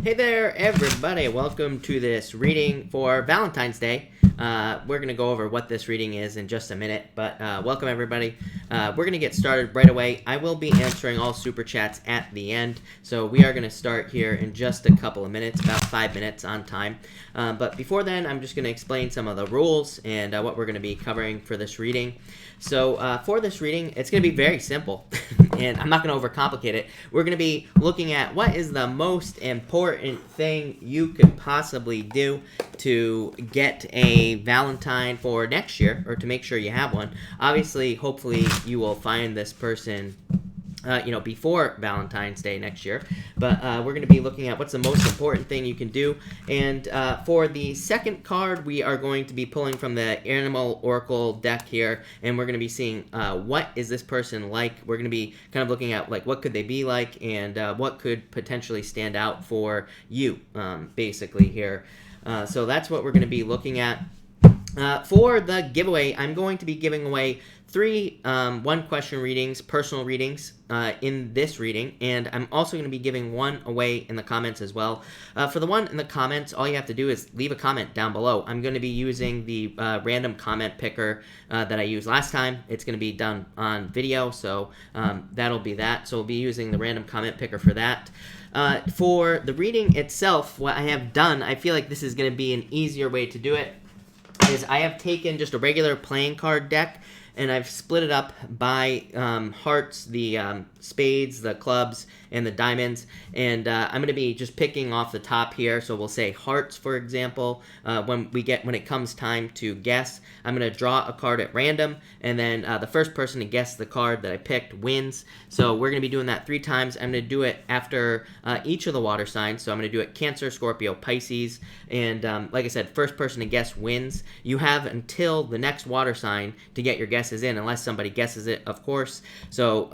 Hey there, everybody. Welcome to this reading for Valentine's Day. We're going to go over what this reading is in just a minute, but welcome, everybody. We're going to get started right away. I will be answering all super chats at the end, so we are going to start here in just a couple of minutes, about 5 minutes on time. But before then, I'm just going to explain some of the rules and what we're going to be covering for this reading. So for this reading, it's going to be very simple, and I'm not going to overcomplicate it. We're going to be looking at what is the most important thing you could possibly do to get a Valentine for next year, or to make sure you have one. Obviously, hopefully, you will find this person before Valentine's Day next year. But we're going to be looking at what's the most important thing you can do. And for the second card, we are going to be pulling from the Animal Oracle deck here. And we're going to be seeing what is this person like. We're going to be kind of looking at, like, what could they be like and what could potentially stand out for you, basically, here. So that's what we're going to be looking at. For the giveaway, I'm going to be giving away 3 one-question readings, personal readings, in this reading, and I'm also going to be giving one away in the comments as well. For the one in the comments, all you have to do is leave a comment down below. I'm going to be using the random comment picker that I used last time. It's going to be done on video, so that'll be that. So we'll be using the random comment picker for that. For the reading itself, what I have done, I feel like this is going to be an easier way to do it, is I have taken just a regular playing card deck and I've split it up by hearts, the spades, the clubs, and the diamonds. And I'm going to be just picking off the top here. So we'll say hearts, for example. When it comes time to guess, I'm going to draw a card at random, and then the first person to guess the card that I picked wins. So we're going to be doing that 3 times. I'm going to do it after each of the water signs. So I'm going to do it Cancer, Scorpio, Pisces, and like I said, first person to guess wins. You have until the next water sign to get your guesses in, unless somebody guesses it, of course. So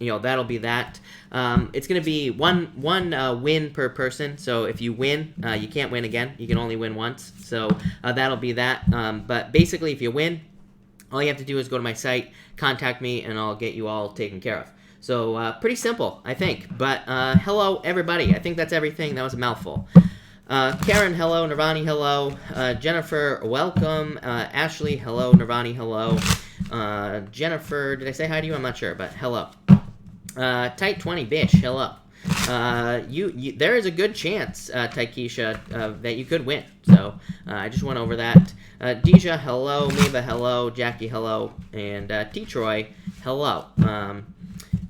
that'll be that. It's going to be one win per person. So if you win, you can't win again. You can only win once. So that'll be that. But basically, if you win, all you have to do is go to my site, contact me, and I'll get you all taken care of. So pretty simple, I think. But hello, everybody. I think that's everything. That was a mouthful. Karen, hello. Nirvani, hello. Jennifer, welcome. Ashley, hello. Nirvani, hello. Jennifer, did I say hi to you? I'm not sure, but hello. Tight 20 Bish, hello. There is a good chance, Taikisha, that you could win. So I just went over that. Deja, hello. Mava, hello. Jackie, hello. And T-Troy, hello.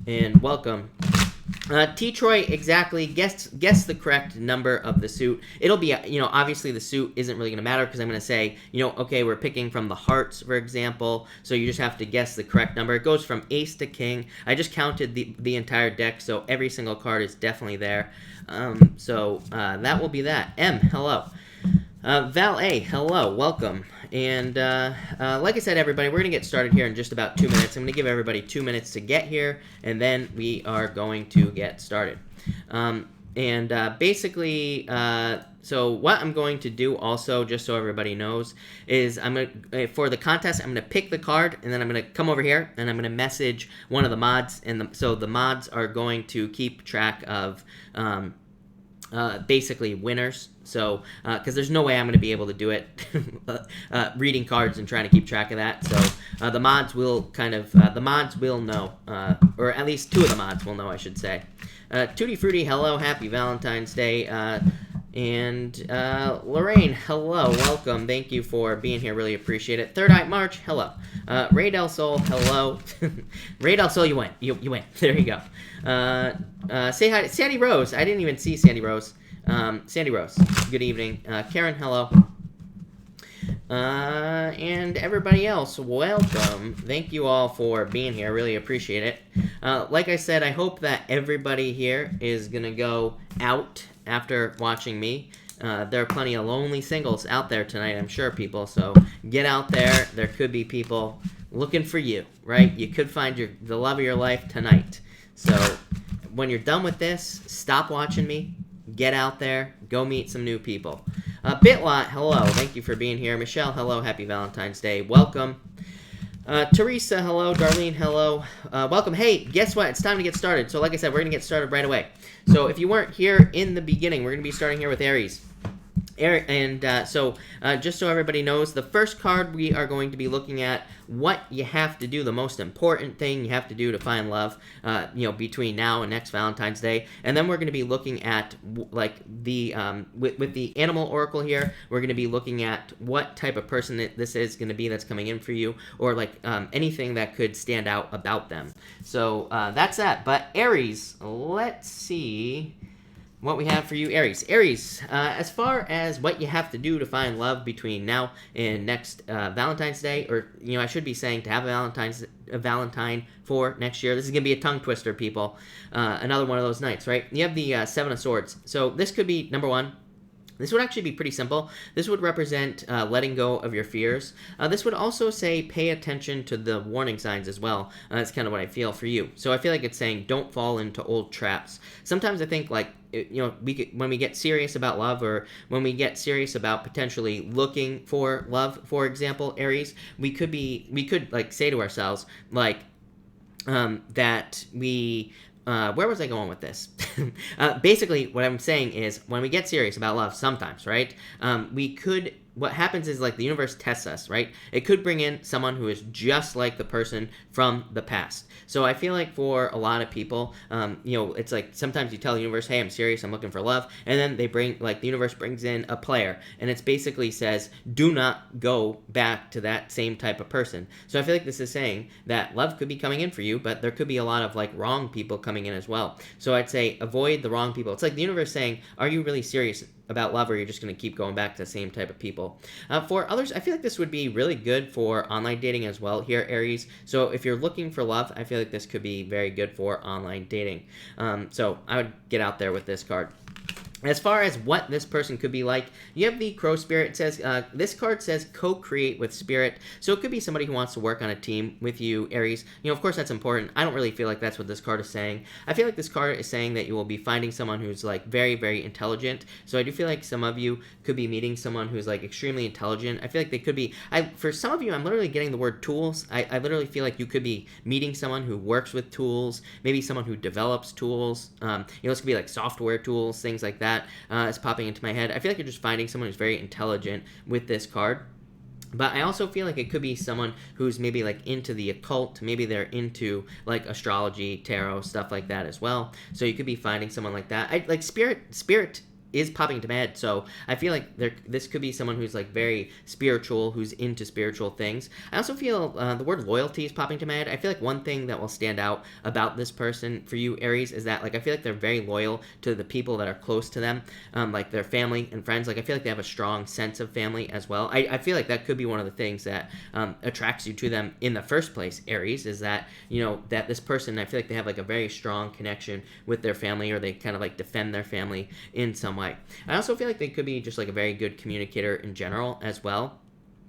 And welcome. T-Troy, exactly. Guess the correct number of the suit. It'll be, obviously the suit isn't really going to matter because I'm going to say, okay, we're picking from the hearts, for example. So you just have to guess the correct number. It goes from ace to king. I just counted the entire deck, so every single card is definitely there. So that will be that. M, hello. Val A, hello, welcome. And like I said, everybody, we're going to get started here in just about 2 minutes. I'm going to give everybody 2 minutes to get here, and then we are going to get started. Basically, so what I'm going to do also, just so everybody knows, is for the contest, I'm going to pick the card, and then I'm going to come over here, and I'm going to message one of the mods. So the mods are going to keep track of basically winners. So, because there's no way I'm going to be able to do it, reading cards and trying to keep track of that. So, the mods will know, or at least 2 of the mods will know, I should say. Tutti Frutti, hello, happy Valentine's Day. And Lorraine, hello, welcome. Thank you for being here, really appreciate it. Third Eye March, hello. Ray Del Sol, hello. Ray Del Sol, you win. You win. There you go. Say hi to Sandy Rose. I didn't even see Sandy Rose. Sandy Rose, good evening. Karen, hello. And everybody else, welcome. Thank you all for being here. Really appreciate it. Like I said, I hope that everybody here is going to go out after watching me. There are plenty of lonely singles out there tonight, I'm sure, people. So get out there. There could be people looking for you, right? You could find the love of your life tonight. So when you're done with this, stop watching me. Get out there. Go meet some new people. Bitlot, hello. Thank you for being here. Michelle, hello. Happy Valentine's Day. Welcome. Teresa, hello. Darlene, hello. Welcome. Hey, guess what? It's time to get started. So like I said, we're going to get started right away. So if you weren't here in the beginning, we're going to be starting here with Aries. Just so everybody knows, the first card we are going to be looking at what you have to do, the most important thing you have to do to find love, between now and next Valentine's Day. And then we're going to be looking at, with the animal oracle here, we're going to be looking at what type of person this is going to be that's coming in for you, or anything that could stand out about them. So that's that. But Aries, let's see what we have for you, Aries. Aries, as far as what you have to do to find love between now and next Valentine's Day, or, I should be saying to have a Valentine for next year. This is going to be a tongue twister, people. Another one of those nights, right? You have the Seven of Swords. So this could be, number one, this would actually be pretty simple. This would represent letting go of your fears. This would also say pay attention to the warning signs as well. That's kind of what I feel for you. So I feel like it's saying don't fall into old traps. Sometimes I think when we get serious about love, or when we get serious about potentially looking for love, for example, Aries, we could say to ourselves that we. Where was I going with this? Basically, what I'm saying is when we get serious about love sometimes, right, what happens is the universe tests us, right? It could bring in someone who is just like the person from the past. So I feel like for a lot of people, it's sometimes you tell the universe, hey, I'm serious, I'm looking for love. And then the universe brings in a player, and it basically says, do not go back to that same type of person. So I feel like this is saying that love could be coming in for you, but there could be a lot of wrong people coming in as well. So I'd say avoid the wrong people. It's like the universe saying, are you really serious about love, or you're just going to keep going back to the same type of people? For others, I feel like this would be really good for online dating as well here, Aries. So if you're looking for love, I feel like this could be very good for online dating. So I would get out there with this card. As far as what this person could be like, you have the Crow Spirit. It says, this card says co-create with spirit. So it could be somebody who wants to work on a team with you, Aries. Of course, that's important. I don't really feel like that's what this card is saying. I feel like this card is saying that you will be finding someone who's very, very intelligent. So I do feel like some of you could be meeting someone who's extremely intelligent. I feel like they could be, for some of you, I'm literally getting the word tools. I literally feel like you could be meeting someone who works with tools, maybe someone who develops tools. This could be software tools, things like that. Is popping into my head. I feel like you're just finding someone who's very intelligent with this card. But I also feel like it could be someone who's maybe into the occult. Maybe they're into astrology, tarot, stuff like that as well. So you could be finding someone like that. Spirit is popping into my head. So I feel like this could be someone who's very spiritual, who's into spiritual things. I also feel the word loyalty is popping to my head. I feel like one thing that will stand out about this person for you, Aries, is that I feel like they're very loyal to the people that are close to them, their family and friends. I feel like they have a strong sense of family as well. I feel like that could be one of the things that attracts you to them in the first place, Aries, is that that this person, I feel like they have a very strong connection with their family, or they kind of defend their family in some way. I also feel like they could be just a very good communicator in general as well.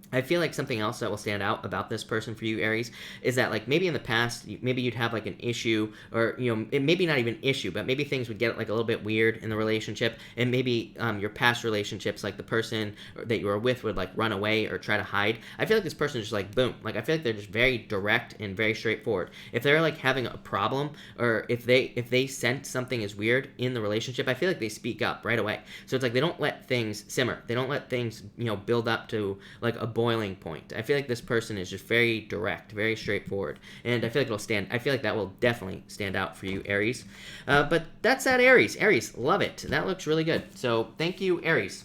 I feel like something else that will stand out about this person for you, Aries, is that maybe in the past, maybe you'd have an issue, or it maybe not even an issue, but maybe things would get a little bit weird in the relationship, and maybe your past relationships, the person that you were with would run away or try to hide. I feel like this person is just boom. I feel like they're just very direct and very straightforward. If they're having a problem, or if they sense something is weird in the relationship, I feel like they speak up right away. So it's they don't let things simmer. They don't let things build up to a boiling point. I feel like this person is just very direct, very straightforward, and I feel like that will definitely stand out for you, Aries. But that's that, Aries. Aries, love it. That looks really good. So thank you, Aries.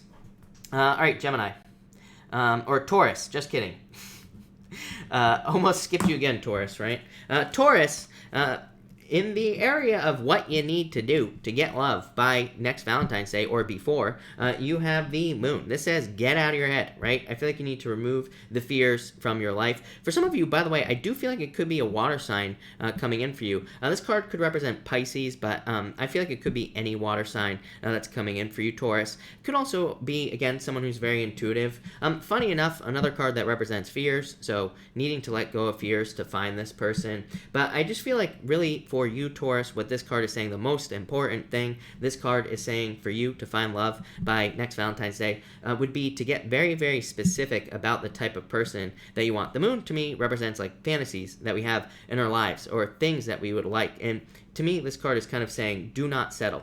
All right, Gemini. Or Taurus, just kidding. Almost skipped you again, Taurus, right? Taurus, in the area of what you need to do to get love by next Valentine's Day or before, you have the moon. This says get out of your head, right? I feel like you need to remove the fears from your life. For some of you, by the way, I do feel like it could be a water sign coming in for you. This card could represent Pisces, but I feel like it could be any water sign that's coming in for you, Taurus. It could also be, again, someone who's very intuitive. Funny enough, another card that represents fears, so needing to let go of fears to find this person. But I just feel like really for for you, Taurus, what this card is saying, the most important thing this card is saying for you to find love by next Valentine's Day would be to get very, very specific about the type of person that you want. The moon, to me, represents like fantasies that we have in our lives or things that we would like. And to me, this card is kind of saying, do not settle.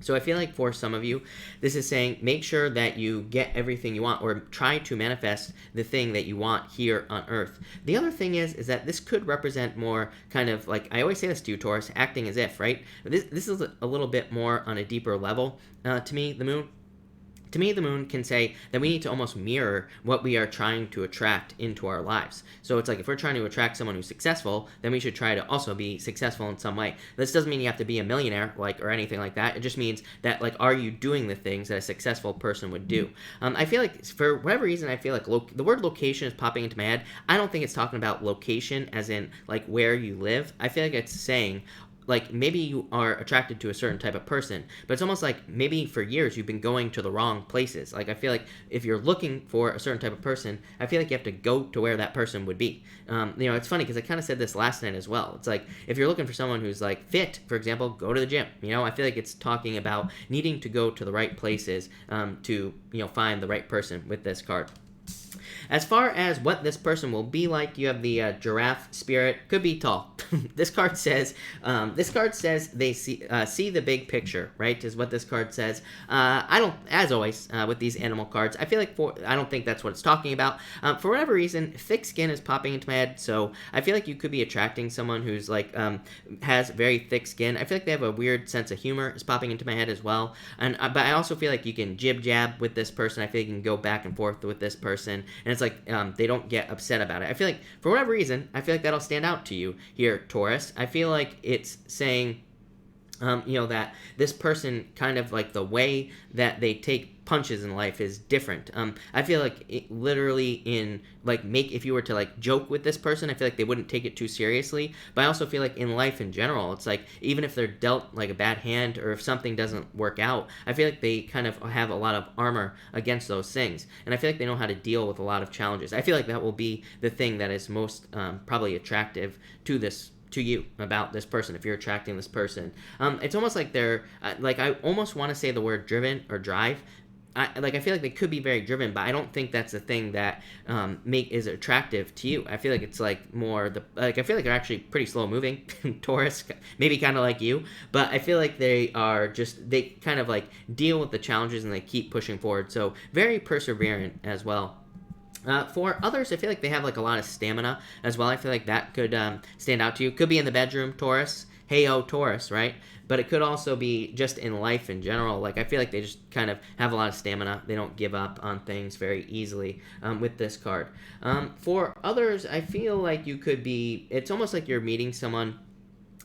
So I feel like for some of you, this is saying make sure that you get everything you want or try to manifest the thing that you want here on Earth. The other thing is that this could represent more kind of like, I always say this to you, Taurus, acting as if, right? This is a little bit more on a deeper level to me, the moon. To me, the moon can say that we need to almost mirror what we are trying to attract into our lives. So it's like if we're trying to attract someone who's successful, then we should try to also be successful in some way. This doesn't mean you have to be a millionaire or anything like that. It just means that like, are you doing the things that a successful person would do? I feel like for whatever reason, I feel like the word location is popping into my head. I don't think it's talking about location as in like where you live. I feel like it's saying like maybe you are attracted to a certain type of person, but it's almost like maybe for years you've been going to the wrong places. Like I feel like if you're looking for a certain type of person, I feel like you have to go to where that person would be. It's funny because I kind of said this last night as well. It's like if you're looking for someone who's like fit, for example, go to the gym. I feel like it's talking about needing to go to the right places to find the right person with this card. As far as what this person will be like, you have the giraffe spirit. Could be tall. This card says they see the big picture, right? Is what this card says. I don't, as always, with these animal cards, I feel like I don't think that's what it's talking about. For whatever reason, thick skin is popping into my head, so I feel like you could be attracting someone who's like has very thick skin. I feel like they have a weird sense of humor is popping into my head as well. But I also feel like you can jib jab with this person. I feel like you can go back and forth with this person, and it's like they don't get upset about it. I feel like for whatever reason, I feel like that'll stand out to you here, Taurus. I feel like it's saying that this person kind of like the way that they take punches in life is different. I feel like it literally in like if you were to like joke with this person, I feel like they wouldn't take it too seriously. But I also feel like in life in general, it's like even if they're dealt like a bad hand or if something doesn't work out, I feel like they kind of have a lot of armor against those things. And I feel like they know how to deal with a lot of challenges. I feel like that will be the thing that is most probably attractive to you about this person if you're attracting this person. It's almost like they're like I almost want to say the word driven or drive. I feel like they could be very driven, but I don't think that's the thing that is attractive to you. I feel like it's like more I feel like they're actually pretty slow moving, Taurus, maybe kind of like you, but I feel like they kind of like deal with the challenges and they keep pushing forward. So very perseverant as well. For others, I feel like they have like a lot of stamina as well. I feel like that could stand out to you. Could be in the bedroom, Taurus. Hey-o, Taurus, right? But it could also be just in life in general. Like, I feel like they just kind of have a lot of stamina. They don't give up on things very easily with this card. For others, I feel like you could be... It's almost like you're meeting someone...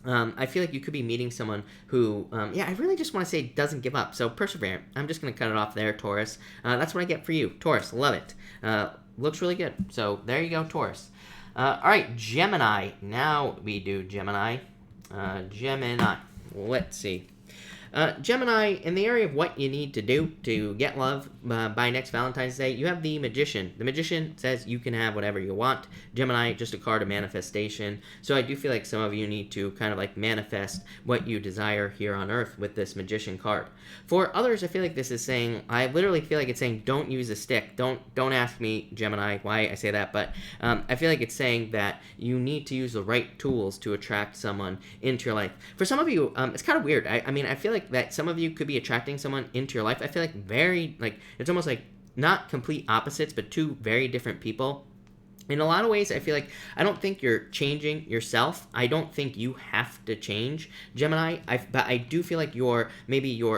I feel like you could be meeting someone who, I really just want to say doesn't give up. So, perseverant. I'm just going to cut it off there, Taurus. That's what I get for you. Taurus, love it. Looks really good. So, there you go, Taurus. All right, Gemini. Now we do Gemini. Gemini. Let's see. Gemini, in the area of what you need to do to get love by next Valentine's Day, you have the Magician. The Magician says you can have whatever you want. Gemini, just a card of manifestation. So I do feel like some of you need to kind of like manifest what you desire here on Earth with this Magician card. For others, I feel like this is saying, I literally feel like it's saying don't use a stick. Don't ask me, Gemini, why I say that, but I feel like it's saying that you need to use the right tools to attract someone into your life. For some of you, it's kind of weird. I mean, I feel like that some of you could be attracting someone into your life. I feel like it's almost like not complete opposites, but two very different people. In a lot of ways, I feel like I don't think you're changing yourself. I don't think you have to change, Gemini. But I do feel like your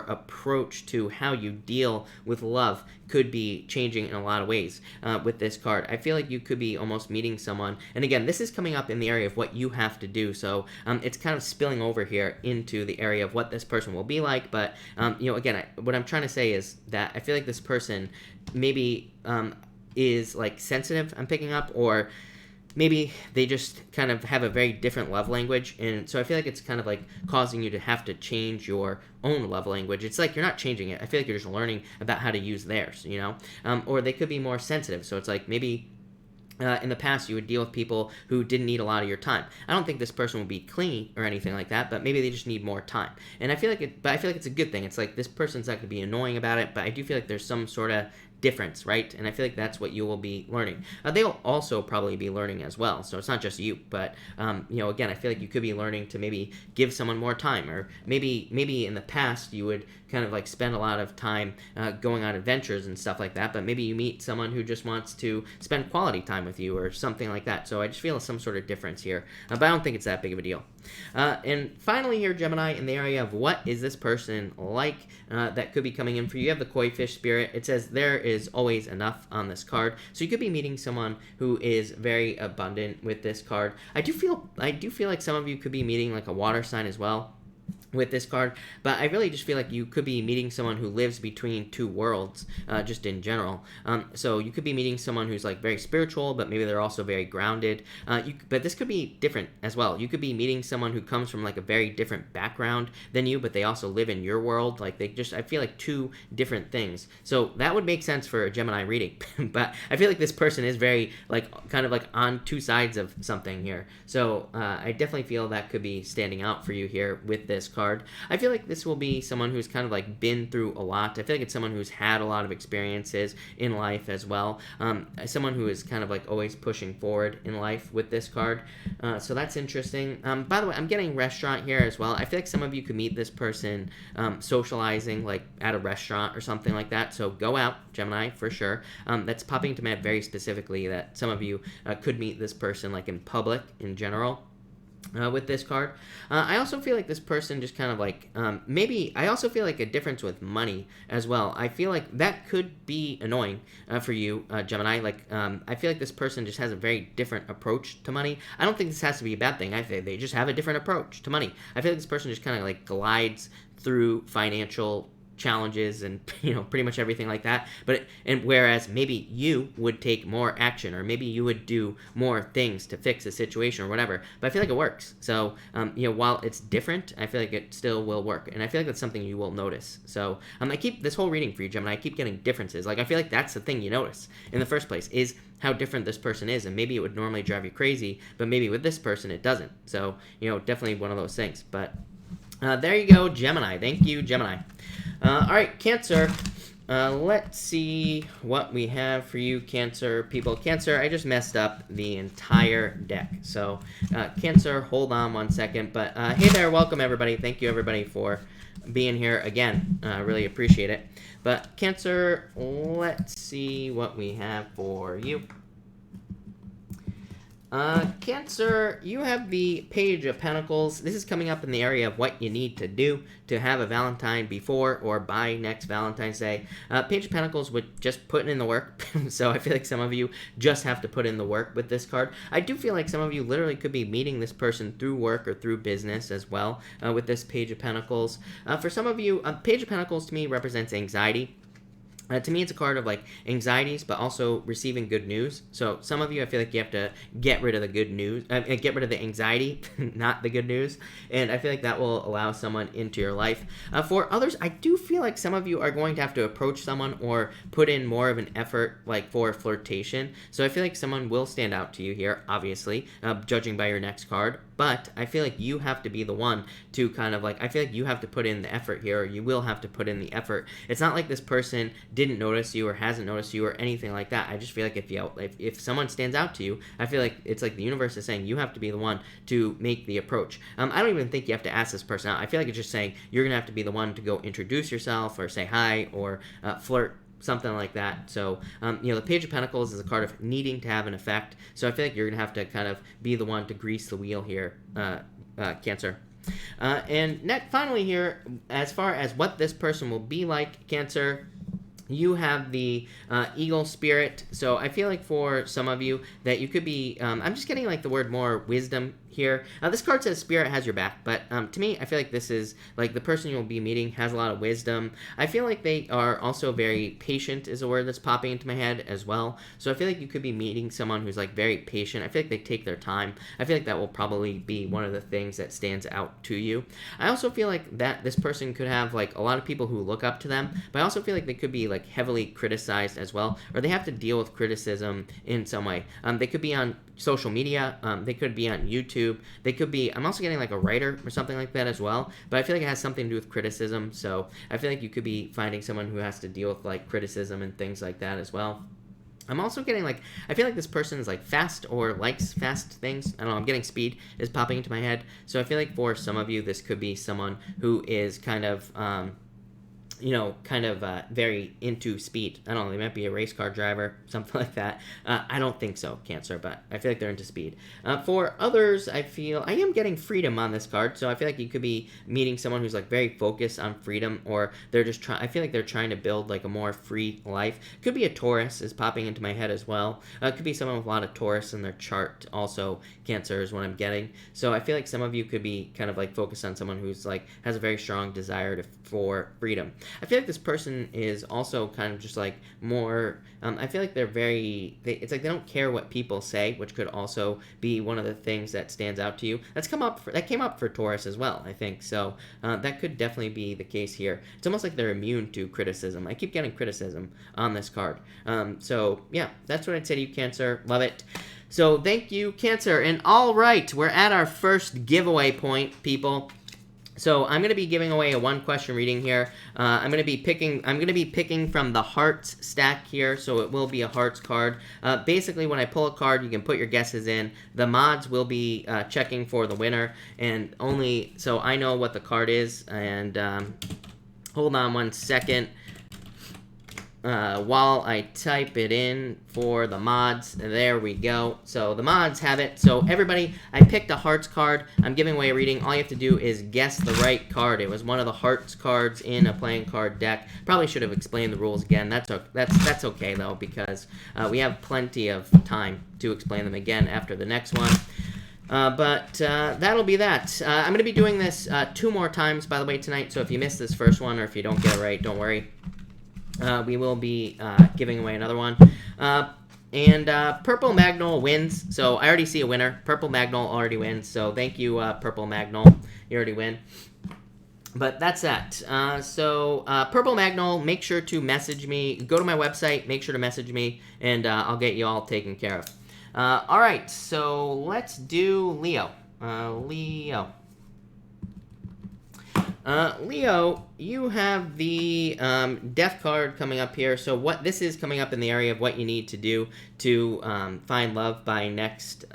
approach to how you deal with love could be changing in a lot of ways with this card. I feel like you could be almost meeting someone. And again, this is coming up in the area of what you have to do. So it's kind of spilling over here into the area of what this person will be like. But, again, what I'm trying to say is that I feel like this person maybe... is like sensitive, I'm picking up, or maybe they just kind of have a very different love language, and so I feel like it's kind of like causing you to have to change your own love language. It's like you're not changing it. I feel like you're just learning about how to use theirs, or they could be more sensitive, so it's like maybe in the past, you would deal with people who didn't need a lot of your time. I don't think this person will be clingy or anything like that, but maybe they just need more time. And I feel like it's a good thing. It's like this person's not going to be annoying about it, but I do feel like there's some sort of difference, right? And I feel like that's what you will be learning. They'll also probably be learning as well, so it's not just you. But again, I feel like you could be learning to maybe give someone more time, or maybe in the past you would kind of like spend a lot of time going on adventures and stuff like that, but maybe you meet someone who just wants to spend quality time with you or something like that. So I just feel some sort of difference here, but I don't think it's that big of a deal. And finally here, Gemini, in the area of what is this person like that could be coming in for you, you have the koi fish spirit. It says there is always enough on this card, so you could be meeting someone who is very abundant with this card. I do feel like some of you could be meeting like a water sign as well with this card, but I really just feel like you could be meeting someone who lives between two worlds, just in general. So you could be meeting someone who's like very spiritual, but maybe they're also very grounded. But this could be different as well. You could be meeting someone who comes from like a very different background than you, but they also live in your world. Like I feel like two different things. So that would make sense for a Gemini reading, but I feel like this person is very like kind of like on two sides of something here. So I definitely feel that could be standing out for you here with this card. I feel like this will be someone who's kind of like been through a lot. I feel like it's someone who's had a lot of experiences in life as well. Someone who is kind of like always pushing forward in life with this card. So that's interesting. By the way, I'm getting restaurant here as well. I feel like some of you could meet this person socializing like at a restaurant or something like that. So go out, Gemini, for sure. That's popping to my head very specifically that some of you could meet this person like in public in general. With this card. I also feel like this person just kind of like, I also feel like a difference with money as well. I feel like that could be annoying for you, Gemini. Like, I feel like this person just has a very different approach to money. I don't think this has to be a bad thing. I think they just have a different approach to money. I feel like this person just kind of like glides through financial challenges and pretty much everything like that, and whereas maybe you would take more action, or maybe you would do more things to fix a situation or whatever, but I feel like it works. So while it's different, I feel like it still will work, and I feel like that's something you will notice. So I keep this whole reading for you, Gemini, I keep getting differences. Like I feel like that's the thing you notice in the first place, is how different this person is, and maybe it would normally drive you crazy, but maybe with this person it doesn't. So definitely one of those things. But there you go, Gemini. Thank you, Gemini. All right, Cancer. Let's see what we have for you, Cancer people. Cancer, I just messed up the entire deck. So, Cancer, hold on one second. But hey there, welcome everybody. Thank you everybody for being here again. Really appreciate it. But Cancer, let's see what we have for you. Cancer, you have the Page of Pentacles. This is coming up in the area of what you need to do to have a Valentine before or by next Valentine's Day. Page of Pentacles would just put in the work. So I feel like some of you just have to put in the work with this card. I do feel like some of you literally could be meeting this person through work or through business as well with this Page of Pentacles. For some of you, Page of Pentacles to me represents anxiety. To me, it's a card of like anxieties, but also receiving good news. So some of you, I feel like you have to get rid of the good news, get rid of the anxiety, not the good news. And I feel like that will allow someone into your life. For others, I do feel like some of you are going to have to approach someone or put in more of an effort, like for flirtation. So I feel like someone will stand out to you here, obviously, judging by your next card. But I feel like you have to be the one to kind of like, I feel like you have to put in the effort here, or you will have to put in the effort. It's not like this person didn't notice you or hasn't noticed you or anything like that. I just feel like if someone stands out to you, I feel like it's like the universe is saying you have to be the one to make the approach. I don't even think you have to ask this person out. I feel like it's just saying you're going to have to be the one to go introduce yourself or say hi or flirt, something like that. So, the Page of Pentacles is a card of needing to have an effect. So I feel like you're going to have to kind of be the one to grease the wheel here, Cancer. And finally here, as far as what this person will be like, Cancer, you have the eagle spirit. So I feel like for some of you that you could be, I'm just getting like the word more wisdom here. This card says Spirit has your back, but to me, I feel like this is like the person you'll be meeting has a lot of wisdom. I feel like they are also very patient is a word that's popping into my head as well. So I feel like you could be meeting someone who's like very patient. I feel like they take their time. I feel like that will probably be one of the things that stands out to you. I also feel like that this person could have like a lot of people who look up to them, but I also feel like they could be like heavily criticized as well, or they have to deal with criticism in some way. They could be on social media, they could be on YouTube, they could be, I'm also getting like a writer or something like that as well, but I feel like it has something to do with criticism, so I feel like you could be finding someone who has to deal with like criticism and things like that as well. I'm also getting like, I feel like this person is like fast or likes fast things. I don't know, I'm getting speed is popping into my head, so I feel like for some of you this could be someone who is kind of very into speed. I don't know, they might be a race car driver, something like that. I don't think so, Cancer, but I feel like they're into speed. For others, I am getting freedom on this card, so I feel like you could be meeting someone who's like very focused on freedom, or they're just I feel like they're trying to build like a more free life. Could be a Taurus is popping into my head as well. Could be someone with a lot of Taurus in their chart, also Cancer is what I'm getting. So I feel like some of you could be kind of like focused on someone who's like has a very strong desire for freedom. I feel like this person is also kind of just like more, I feel like it's like they don't care what people say, which could also be one of the things that stands out to you. That came up for Taurus as well, I think. So that could definitely be the case here. It's almost like they're immune to criticism. I keep getting criticism on this card. So yeah, that's what I'd say to you, Cancer. Love it. So thank you, Cancer. And all right, we're at our first giveaway point, people. So I'm going to be giving away a one-question reading here. I'm going to be picking from the Hearts stack here, so it will be a Hearts card. Basically, when I pull a card, you can put your guesses in. The mods will be checking for the winner, and only so I know what the card is. And hold on one second. While I type it in for the mods. There we go. So the mods have it. So everybody, I picked a Hearts card. I'm giving away a reading. All you have to do is guess the right card. It was one of the Hearts cards in a playing card deck. Probably should have explained the rules again. That's okay though, because we have plenty of time to explain them again after the next one. But that'll be that. I'm going to be doing this 2 more times, by the way, tonight. So if you missed this first one or if you don't get it right, don't worry. We will be giving away another one. And Purple Magnol wins. So I already see a winner. Purple Magnol already wins. So thank you, Purple Magnol. You already win. But that's that. Purple Magnol, make sure to message me. Go to my website. Make sure to message me. And I'll get you all taken care of. All right. So let's do Leo. Leo, you have the Death card coming up here. So what this is coming up in the area of what you need to do to find love by next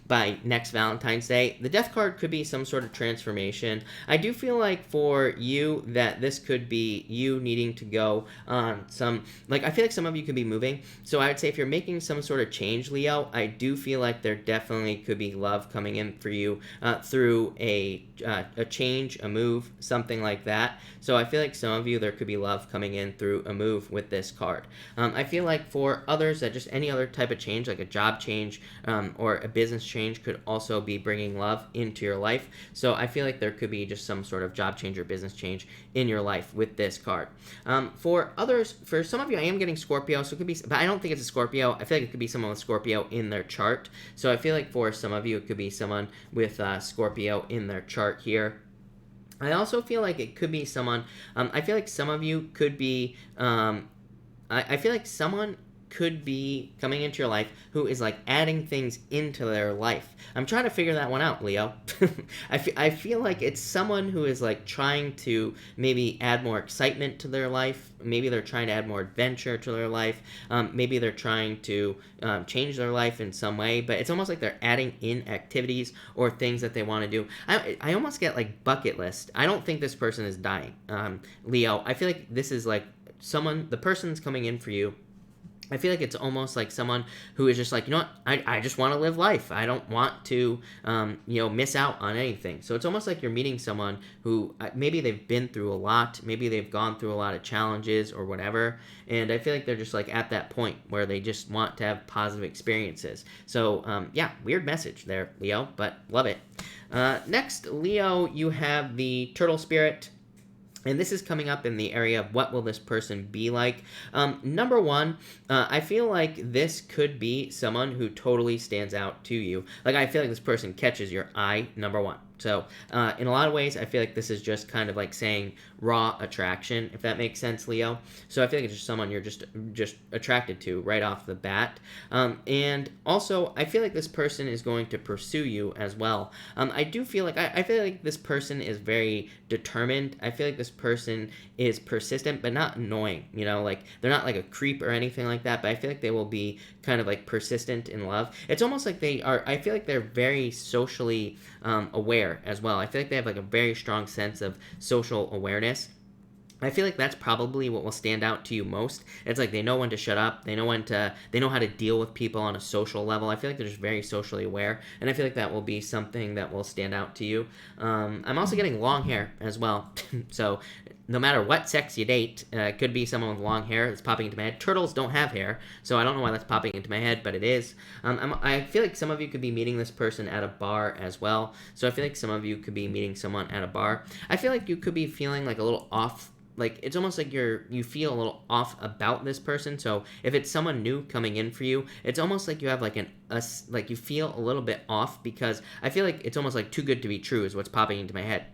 Valentine's Day. The Death card could be some sort of transformation. I do feel like for you that this could be you needing to go on some, like I feel like some of you could be moving. So I would say if you're making some sort of change, Leo, I do feel like there definitely could be love coming in for you through a change, a move, something like that. So I feel like some of you, there could be love coming in through a move with this card. I feel like for others that just any other type of change, like a job change or a business change, could also be bringing love into your life. So I feel like there could be just some sort of job change or business change in your life with this card. For others, for some of you, I am getting Scorpio, so it could be, but I don't think it's a Scorpio. I feel like it could be someone with Scorpio in their chart. So I feel like for some of you, it could be someone with Scorpio in their chart here. I also feel like it could be someone, I feel like some of you could be, I feel like someone could be coming into your life who is like adding things into their life. I'm trying to figure that one out, Leo. I feel like it's someone who is like trying to maybe add more excitement to their life. Maybe they're trying to add more adventure to their life. Maybe they're trying to change their life in some way, but it's almost like they're adding in activities or things that they want to do. I almost get like bucket list. I don't think this person is dying, Leo. I feel like this is like the person's coming in for you I feel like it's almost like someone who is just like, you know what, I just want to live life. I don't want to, miss out on anything. So it's almost like you're meeting someone who maybe they've been through a lot. Maybe they've gone through a lot of challenges or whatever. And I feel like they're just like at that point where they just want to have positive experiences. So, yeah, weird message there, Leo, but love it. Next, Leo, you have the turtle spirit. And this is coming up in the area of what will this person be like. Number one, I feel like this could be someone who totally stands out to you. Like, I feel like this person catches your eye, number one. So, in a lot of ways, I feel like this is just kind of like saying raw attraction, if that makes sense, Leo. So I feel like it's just someone you're just attracted to right off the bat. And also, I feel like this person is going to pursue you as well. I do feel like, I feel like this person is very determined. I feel like this person is persistent, but not annoying. You know, like, they're not like a creep or anything like that, but I feel like they will be kind of like persistent in love. It's almost like I feel like they're very socially aware as well. I feel like they have like a very strong sense of social awareness. I feel like that's probably what will stand out to you most. It's like they know when to shut up. They know how to deal with people on a social level. I feel like they're just very socially aware, and I feel like that will be something that will stand out to you. I'm also getting long hair as well, so no matter what sex you date, it could be someone with long hair that's popping into my head. Turtles don't have hair, so I don't know why that's popping into my head, but it is. I feel like some of you could be meeting this person at a bar as well, so I feel like some of you could be meeting someone at a bar. I feel like you could be feeling like a little off. Like, it's almost like you feel a little off about this person. So if it's someone new coming in for you, it's almost like you have like you feel a little bit off, because I feel like it's almost like too good to be true is what's popping into my head.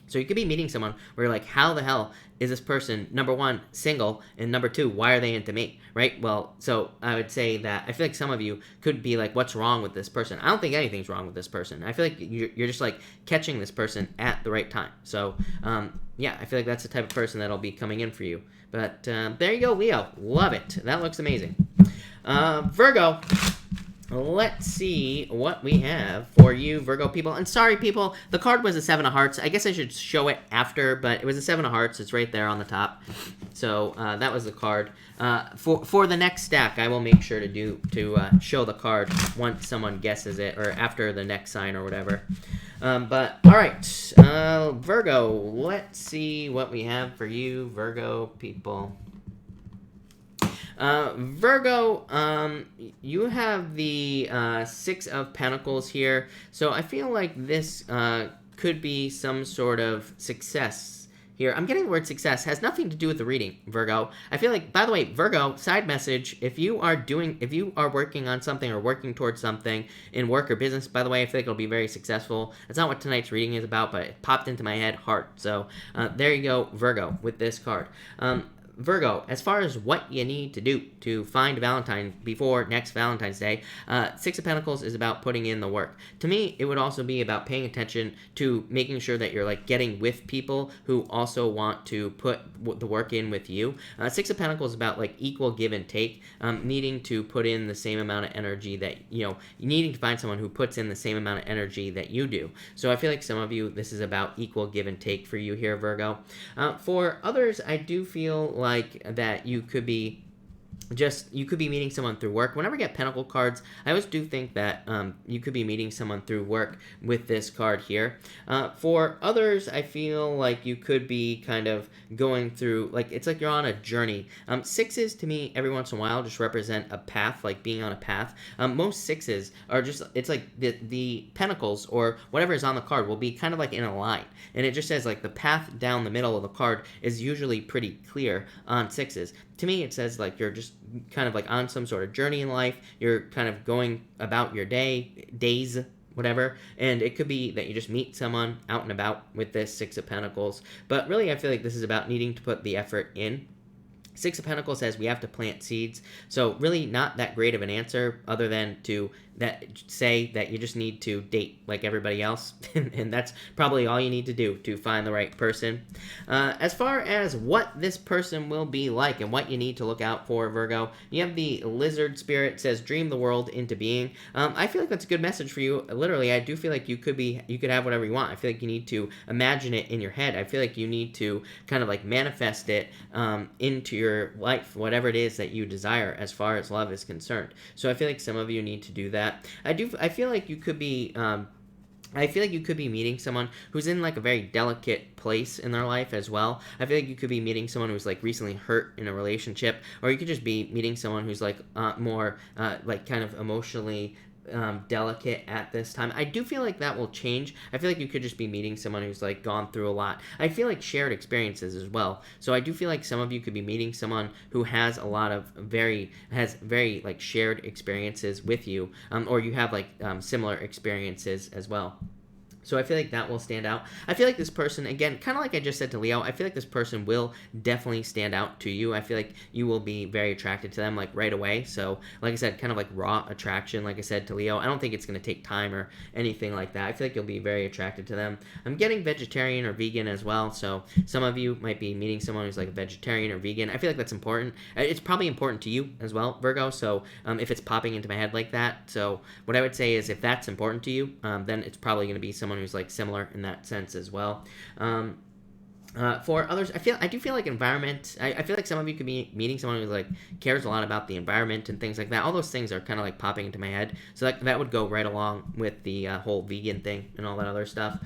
So you could be meeting someone where you're like, how the hell is this person, number one, single, and number two, why are they into me, right? Well, so I would say that I feel like some of you could be like, what's wrong with this person? I don't think anything's wrong with this person. I feel like you're just like catching this person at the right time. So, yeah, I feel like that's the type of person that'll be coming in for you. But there you go, Leo. Love it. That looks amazing. Virgo. Let's see what we have for you, Virgo people. And sorry, people, the card was a 7 of hearts. I guess I should show it after, but it was a 7 of hearts. It's right there on the top. So that was the card. For the next stack, I will make sure to show the card once someone guesses it, or after the next sign or whatever. But all right, Virgo. Let's see what we have for you, Virgo people. Virgo, you have the 6 of Pentacles here. So I feel like this could be some sort of success here. I'm getting the word success. Has nothing to do with the reading, Virgo. I feel like, by the way, Virgo, side message, if you are working on something or working towards something in work or business, by the way, I feel like it'll be very successful. That's not what tonight's reading is about, but it popped into my head, heart. So there you go, Virgo, with this card. Virgo, as far as what you need to do to find Valentine before next Valentine's Day, 6 of Pentacles is about putting in the work. To me, it would also be about paying attention to making sure that you're like getting with people who also want to put the work in with you. 6 of Pentacles is about like equal give and take, needing to put in the same amount of energy that, needing to find someone who puts in the same amount of energy that you do. So I feel like some of you, this is about equal give and take for you here, Virgo. For others, I do feel like that you could be meeting someone through work. Whenever I get Pentacle cards, I always do think that you could be meeting someone through work with this card here. For others, I feel like you could be kind of going through, like, it's like you're on a journey. 6s, to me, every once in a while, just represent a path, like being on a path. Most 6s are just, it's like the Pentacles or whatever is on the card will be kind of like in a line. And it just says, like, the path down the middle of the card is usually pretty clear on 6s. To me, it says like you're just kind of like on some sort of journey in life. You're kind of going about your days, whatever. And it could be that you just meet someone out and about with this 6 of Pentacles. But really, I feel like this is about needing to put the effort in. 6 of Pentacles says we have to plant seeds. So really not that great of an answer other than to say that you just need to date like everybody else. And that's probably all you need to do to find the right person. As far as what this person will be like and what you need to look out for, Virgo, you have the lizard spirit, says dream the world into being. I feel like that's a good message for you. Literally, I do feel like you could have whatever you want. I feel like you need to imagine it in your head. I feel like you need to kind of like manifest it into your life, whatever it is that you desire as far as love is concerned. So I feel like some of you need to do that. I feel like you could be meeting someone who's in like a very delicate place in their life as well. I feel like you could be meeting someone who's like recently hurt in a relationship, or you could just be meeting someone who's like more like kind of emotionally delicate at this time. I do feel like that will change. I feel like you could just be meeting someone who's like gone through a lot. I feel like shared experiences as well. So I do feel like some of you could be meeting someone who has a lot of very like shared experiences with you, or you have like similar experiences as well. So I feel like that will stand out. I feel like this person, again, kind of like I just said to Leo, I feel like this person will definitely stand out to you. I feel like you will be very attracted to them, like, right away. So, like I said, kind of like raw attraction, like I said to Leo. I don't think it's going to take time or anything like that. I feel like you'll be very attracted to them. I'm getting vegetarian or vegan as well. So some of you might be meeting someone who's like a vegetarian or vegan. I feel like that's important. It's probably important to you as well, Virgo. So if it's popping into my head like that. So what I would say is if that's important to you, then it's probably going to be someone who's like similar in that sense as well. For others, I do feel like environment. I feel like some of you could be meeting someone who like cares a lot about the environment and things like that. All those things are kind of like popping into my head, so that would go right along with the whole vegan thing and all that other stuff.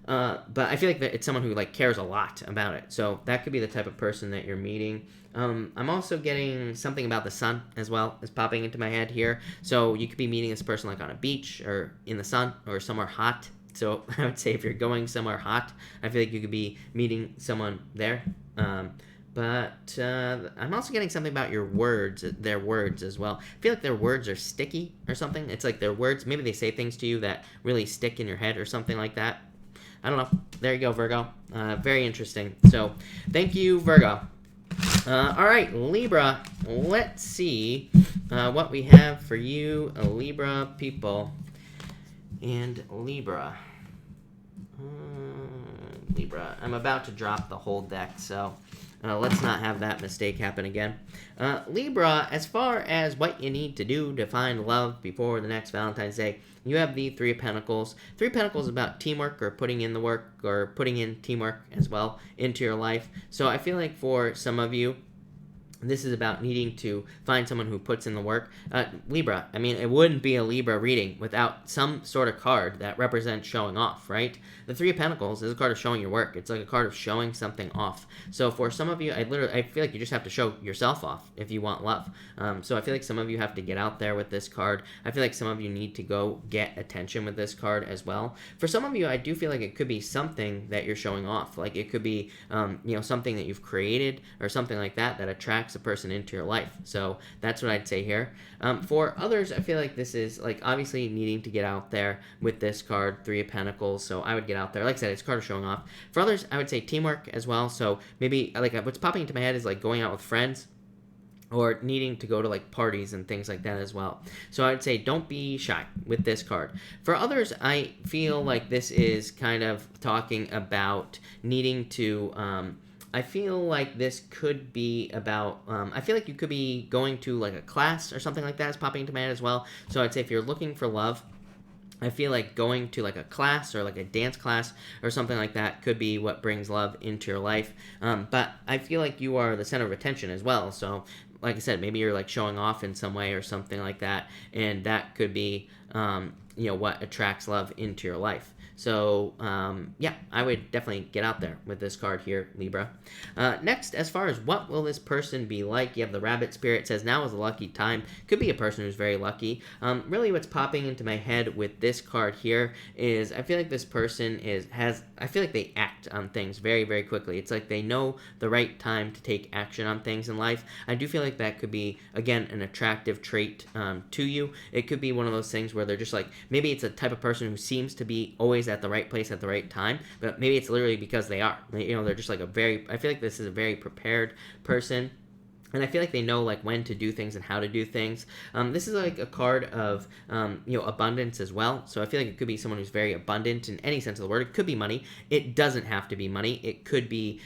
But I feel like that it's someone who like cares a lot about it, so that could be the type of person that you're meeting. I'm also getting something about the sun as well is popping into my head here. So you could be meeting this person like on a beach or in the sun or somewhere hot. So I would say if you're going somewhere hot, I feel like you could be meeting someone there. But I'm also getting something about their words as well. I feel like their words are sticky or something. It's like their words, maybe they say things to you that really stick in your head or something like that. I don't know. There you go, Virgo. Very interesting. So thank you, Virgo. All right, Libra. Let's see what we have for you, Libra people. And Libra. Libra. I'm about to drop the whole deck, so let's not have that mistake happen again. Libra, as far as what you need to do to find love before the next Valentine's Day, you have the Three of Pentacles. Three of Pentacles is about teamwork or putting in the work or putting in teamwork as well into your life. So I feel like for some of you, this is about needing to find someone who puts in the work. Libra, I mean, it wouldn't be a Libra reading without some sort of card that represents showing off, right? The Three of Pentacles is a card of showing your work. It's like a card of showing something off. So for some of you, I feel like you just have to show yourself off if you want love. So I feel like some of you have to get out there with this card. I feel like some of you need to go get attention with this card as well. For some of you, I do feel like it could be something that you're showing off. Like it could be, something that you've created or something like that attracts a person into your life. So that's what I'd say here. For others, I feel like this is like obviously needing to get out there with this card, Three of Pentacles. So I would get out there. Like I said, it's a card of showing off. For others, I would say teamwork as well. So maybe like what's popping into my head is like going out with friends or needing to go to like parties and things like that as well. So I would say don't be shy with this card. For others, I feel like this is kind of talking about needing to I feel like this could be about, I feel like you could be going to like a class or something like that is popping into my head as well. So I'd say if you're looking for love, I feel like going to like a class or like a dance class or something like that could be what brings love into your life. But I feel like you are the center of attention as well. So like I said, maybe you're like showing off in some way or something like that. And that could be, what attracts love into your life. So, I would definitely get out there with this card here, Libra. Next, as far as what will this person be like, you have the Rabbit Spirit. It says now is a lucky time. Could be a person who's very lucky. Really what's popping into my head with this card here is I feel like this person I feel like they act on things very, very quickly. It's like they know the right time to take action on things in life. I do feel like that could be, again, an attractive trait to you. It could be one of those things where they're just like, maybe it's a type of person who seems to be always at the right place at the right time, but maybe it's literally because they are. They're just like I feel like this is a very prepared person. And I feel like they know like when to do things and how to do things. This is like a card of abundance as well. So I feel like it could be someone who's very abundant in any sense of the word. It could be money. It doesn't have to be money. It could be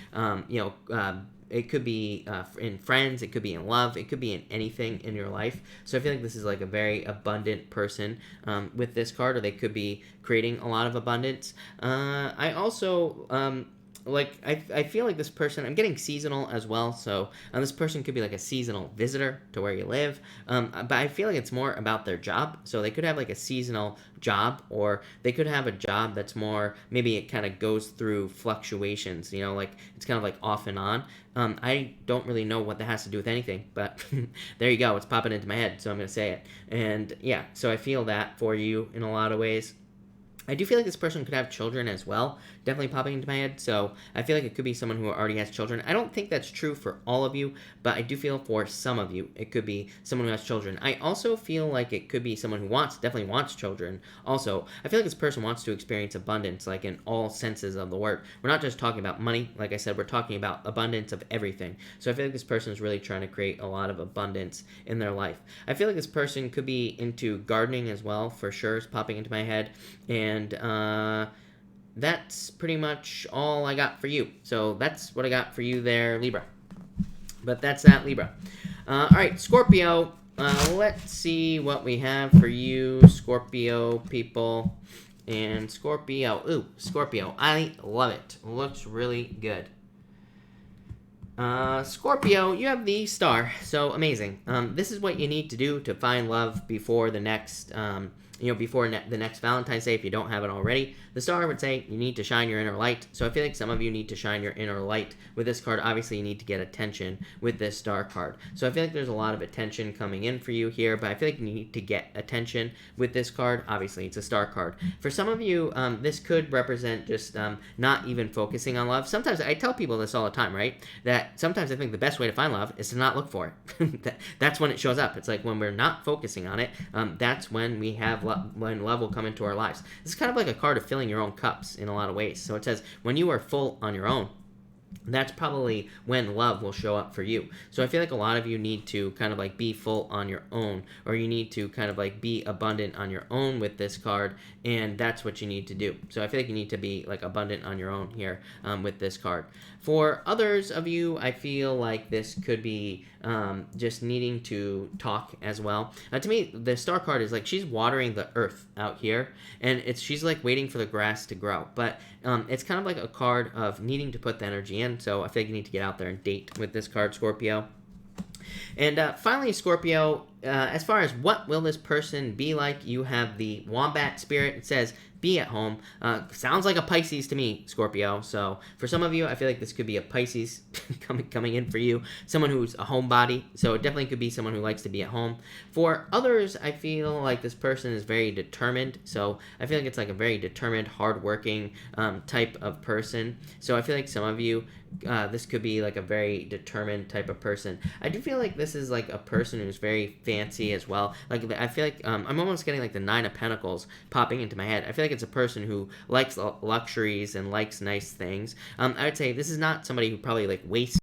it could be in friends, it could be in love, it could be in anything in your life. So I feel like this is like a very abundant person with this card, or they could be creating a lot of abundance. I also like I feel like this person, I'm getting seasonal as well, so this person could be like a seasonal visitor to where you live, but I feel like it's more about their job, so they could have like a seasonal job, or they could have a job that's more, maybe it kind of goes through fluctuations, you know, like it's kind of like off and on. I don't really know what that has to do with anything, but there you go, it's popping into my head, so I'm going to say it. And yeah, so I feel that for you in a lot of ways. I do feel like this person could have children as well, definitely popping into my head. So I feel like it could be someone who already has children. I don't think that's true for all of you, but I do feel for some of you, it could be someone who has children. I also feel like it could be someone who definitely wants children. Also, I feel like this person wants to experience abundance, like in all senses of the word. We're not just talking about money. Like I said, we're talking about abundance of everything. So I feel like this person is really trying to create a lot of abundance in their life. I feel like this person could be into gardening as well, for sure, is popping into my head. And that's pretty much all I got for you. So that's what I got for you there, Libra. But that's that, Libra. All right, Scorpio. Let's see what we have for you, Scorpio people. And Scorpio. Ooh, Scorpio. I love it. Looks really good. Scorpio, you have the star. So amazing. This is what you need to do to find love before the next... before the next Valentine's Day, if you don't have it already. The star would say you need to shine your inner light. So I feel like some of you need to shine your inner light with this card. Obviously, you need to get attention with this star card. So I feel like there's a lot of attention coming in for you here, but I feel like you need to get attention with this card. Obviously, it's a star card. For some of you, this could represent just not even focusing on love. Sometimes, I tell people this all the time, right? That sometimes I think the best way to find love is to not look for it. That's when it shows up. It's like when we're not focusing on it, that's when we have when love will come into our lives. This is kind of like a card of filling your own cups in a lot of ways. So it says, when you are full on your own, that's probably when love will show up for you. So I feel like a lot of you need to kind of like be full on your own, or you need to kind of like be abundant on your own with this card, and that's what you need to do. So I feel like you need to be like abundant on your own here with this card. For others of you, I feel like this could be just needing to talk as well. To me, the star card is like she's watering the earth out here, and she's like waiting for the grass to grow. But it's kind of like a card of needing to put the energy in. So I feel like you need to get out there and date with this card, Scorpio. And finally, Scorpio, as far as what will this person be like, you have the wombat spirit. It says, be at home. Sounds like a Pisces to me, Scorpio. So for some of you, I feel like this could be a Pisces coming in for you. Someone who's a homebody. So it definitely could be someone who likes to be at home. For others, I feel like this person is very determined. So I feel like it's like a very determined, hardworking type of person. So I feel like some of you, this could be like a very determined type of person. I do feel like this is like a person who's very fancy as well. Like I feel like I'm almost getting like the Nine of Pentacles popping into my head. I feel like it's a person who likes luxuries and likes nice things. I would say this is not somebody who probably like wastes.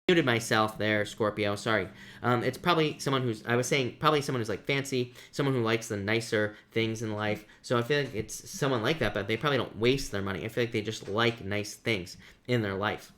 Muted myself there, Scorpio. Sorry. It's probably someone who's, I was saying, probably someone who's like fancy, someone who likes the nicer things in life. So I feel like it's someone like that, but they probably don't waste their money. I feel like they just like nice things in their life.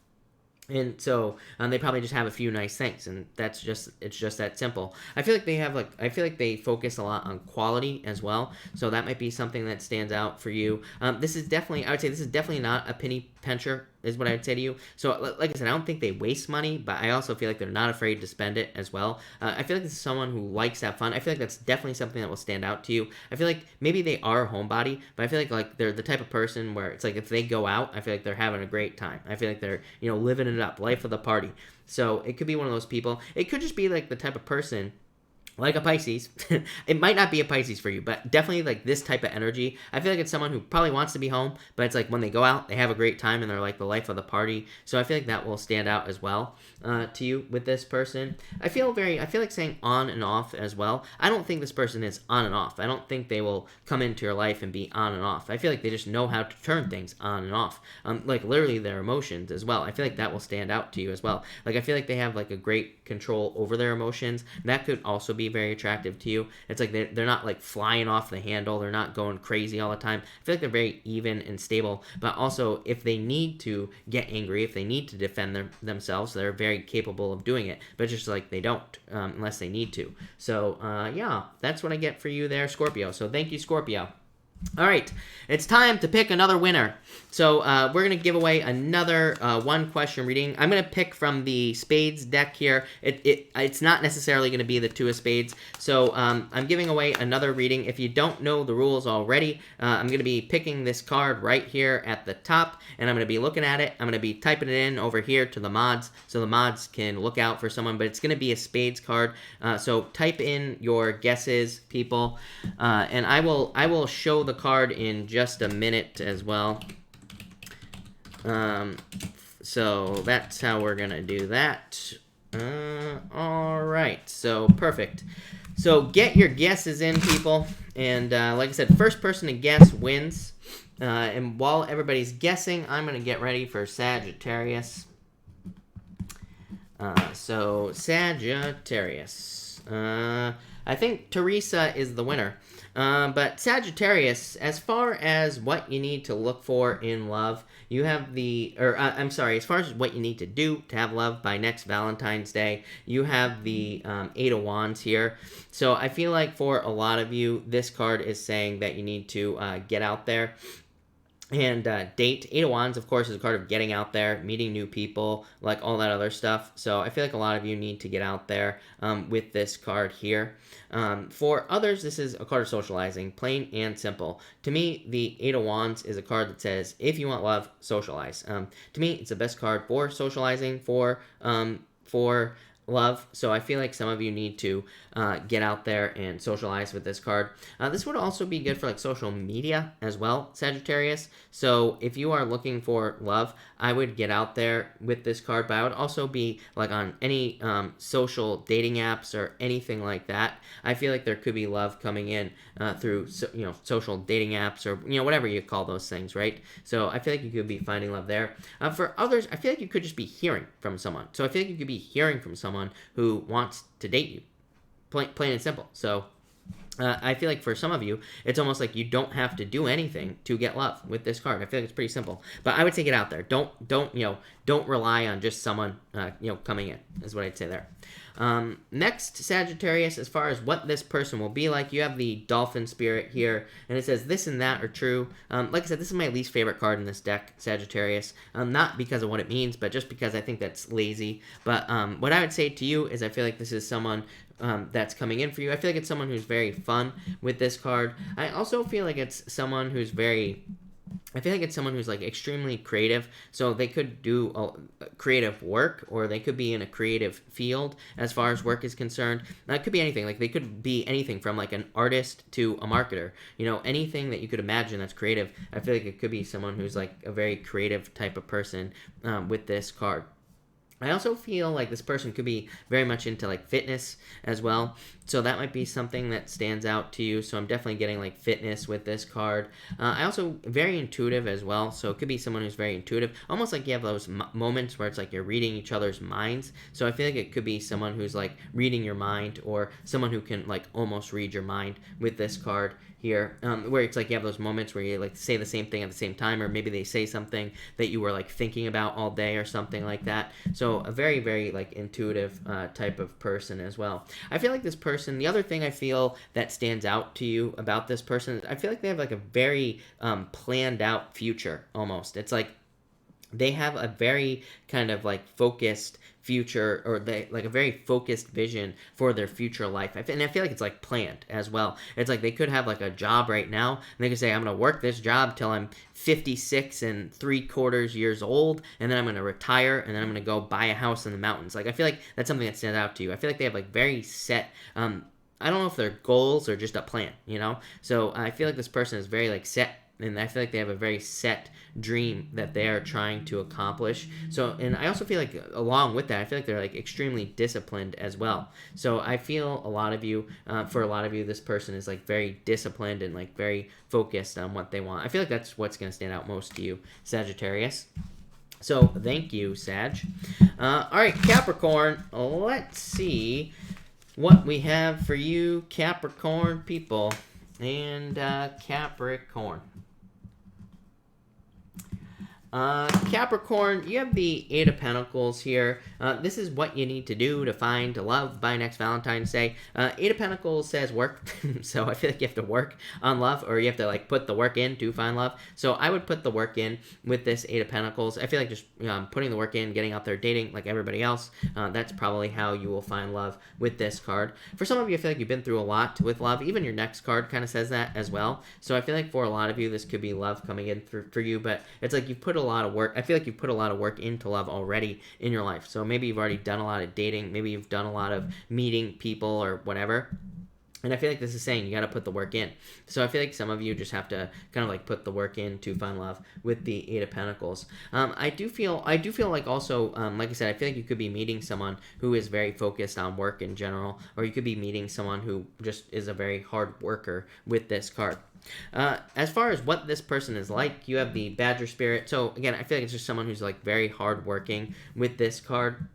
And so they probably just have a few nice things, and it's just that simple. I feel like they focus a lot on quality as well. So that might be something that stands out for you. I would say this is definitely not a penny pincher, is what I would say to you. So like I said, I don't think they waste money, but I also feel like they're not afraid to spend it as well. I feel like this is someone who likes to have fun. I feel like that's definitely something that will stand out to you. I feel like maybe they are a homebody, but I feel like they're the type of person where it's like if they go out, I feel like they're having a great time. I feel like they're, living it up, life of the party. So it could be one of those people. It could just be like the type of person like a Pisces. It might not be a Pisces for you, but definitely like this type of energy. I feel like it's someone who probably wants to be home, but it's like when they go out, they have a great time and they're like the life of the party. So I feel like that will stand out as well to you with this person. I feel like saying on and off as well. I don't think this person is on and off. I don't think they will come into your life and be on and off. I feel like they just know how to turn things on and off. Like literally their emotions as well. I feel like that will stand out to you as well. Like I feel like they have like a great control over their emotions. That could also be very attractive to you. It's like they're not like flying off the handle. They're not going crazy all the time. I feel like they're very even and stable, but also if they need to get angry, if they need to defend themselves, they're very capable of doing it, but just like they don't unless they need to. So yeah, that's what I get for you there, Scorpio. So thank you, Scorpio. All right, it's time to pick another winner. So we're going to give away another one-question reading. I'm going to pick from the Spades deck here. It's not necessarily going to be the Two of Spades. So I'm giving away another reading. If you don't know the rules already, I'm going to be picking this card right here at the top, and I'm going to be looking at it. I'm going to be typing it in over here to the mods, so the mods can look out for someone, but it's going to be a Spades card. So type in your guesses, people, and I will show the card in just a minute as well. So that's how we're gonna do that. All right, so perfect. So get your guesses in, people, and like I said, first person to guess wins. And while everybody's guessing, I'm gonna get ready for Sagittarius. So Sagittarius. I think Teresa is the winner. But Sagittarius, as far as what you need to look for in love, you have as far as what you need to do to have love by next Valentine's Day, you have the Eight of Wands here. So I feel like for a lot of you, this card is saying that you need to get out there and date. Eight of Wands, of course, is a card of getting out there, meeting new people, like all that other stuff. So I feel like a lot of you need to get out there with this card here. For others, this is a card of socializing, plain and simple. To me, the Eight of Wands is a card that says, if you want love, socialize. To me, it's the best card for socializing, for love. So I feel like some of you need to get out there and socialize with this card. This would also be good for like social media as well, Sagittarius. So if you are looking for love, I would get out there with this card, but I would also be like on any social dating apps or anything like that. I feel like there could be love coming in through social dating apps or whatever you call those things, right? So I feel like you could be finding love there. For others, I feel like you could just be hearing from someone. So I feel like you could be hearing from someone who wants to date you, plain and simple. So I feel like for some of you, it's almost like you don't have to do anything to get love with this card. I feel like it's pretty simple. But I would say get out there. Don't rely on just someone coming in, is what I'd say there. Next, Sagittarius, as far as what this person will be like, you have the Dolphin Spirit here, and it says this and that are true. Like I said, this is my least favorite card in this deck, Sagittarius. Not because of what it means, but just because I think that's lazy. But what I would say to you is I feel like this is someone that's coming in for you. I feel like it's someone who's very fun with this card. I also feel like it's someone who's like extremely creative. So they could do creative work, or they could be in a creative field as far as work is concerned. That could be anything. Like they could be anything from like an artist to a marketer. Anything that you could imagine that's creative. I feel like it could be someone who's like a very creative type of person with this card. I also feel like this person could be very much into like fitness as well. So that might be something that stands out to you. So I'm definitely getting like fitness with this card. I also very intuitive as well. So it could be someone who's very intuitive, almost like you have those moments where it's like you're reading each other's minds. So I feel like it could be someone who's like reading your mind, or someone who can like almost read your mind with this card here, where it's like you have those moments where you like say the same thing at the same time, or maybe they say something that you were like thinking about all day or something like that. So a very, very like intuitive type of person as well. I feel like this person, the other thing I feel that stands out to you about this person, I feel like they have like a very planned out future almost. It's like they have a very kind of like focused future, or they like a very focused vision for their future life. And I feel like it's like planned as well. It's like they could have like a job right now, and they could say, I'm going to work this job till I'm 56 and 3/4 years old, and then I'm going to retire, and then I'm going to go buy a house in the mountains. Like I feel like that's something that stands out to you. I feel like they have like very set I don't know if they're goals or just a plan, So I feel like this person is very like set, and I feel like they have a very set dream that they are trying to accomplish. So, and I also feel like along with that, I feel like they're like extremely disciplined as well. So I feel for a lot of you, this person is like very disciplined and like very focused on what they want. I feel like that's what's going to stand out most to you, Sagittarius. So thank you, Sag. All right, Capricorn, let's see what we have for you, Capricorn people. And Capricorn. Capricorn, you have the Eight of Pentacles here. This is what you need to do to find love by next Valentine's Day. Eight of Pentacles says work, so I feel like you have to work on love, or you have to like put the work in to find love. So I would put the work in with this Eight of Pentacles. I feel like just putting the work in, getting out there dating like everybody else, that's probably how you will find love with this card. For some of you, I feel like you've been through a lot with love. Even your next card kind of says that as well. So I feel like for a lot of you, this could be love coming in for you, but it's like you've put a lot of work. I feel like you've put a lot of work into love already in your life. So maybe you've already done a lot of dating. Maybe you've done a lot of meeting people or whatever. And I feel like this is saying you got to put the work in. So I feel like some of you just have to kind of like put the work in to find love with the Eight of Pentacles. I do feel like also, like I said, I feel like you could be meeting someone who is very focused on work in general, or you could be meeting someone who just is a very hard worker with this card. As far as what this person is like, you have the Badger Spirit. So again, I feel like it's just someone who's like very hardworking with this card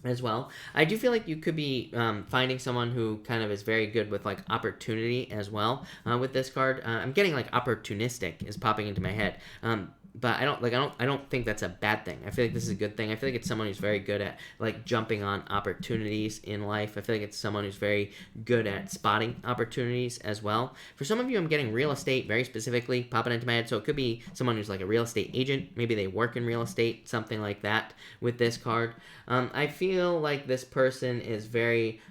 as well. I do feel like you could be finding someone who kind of is very good with like opportunity as well with this card. I'm getting like opportunistic is popping into my head. But I don't think that's a bad thing. I feel like this is a good thing. I feel like it's someone who's very good at like jumping on opportunities in life. I feel like it's someone who's very good at spotting opportunities as well. For some of you, I'm getting real estate very specifically popping into my head. So it could be someone who's like a real estate agent. Maybe they work in real estate, something like that with this card. I feel like this person is very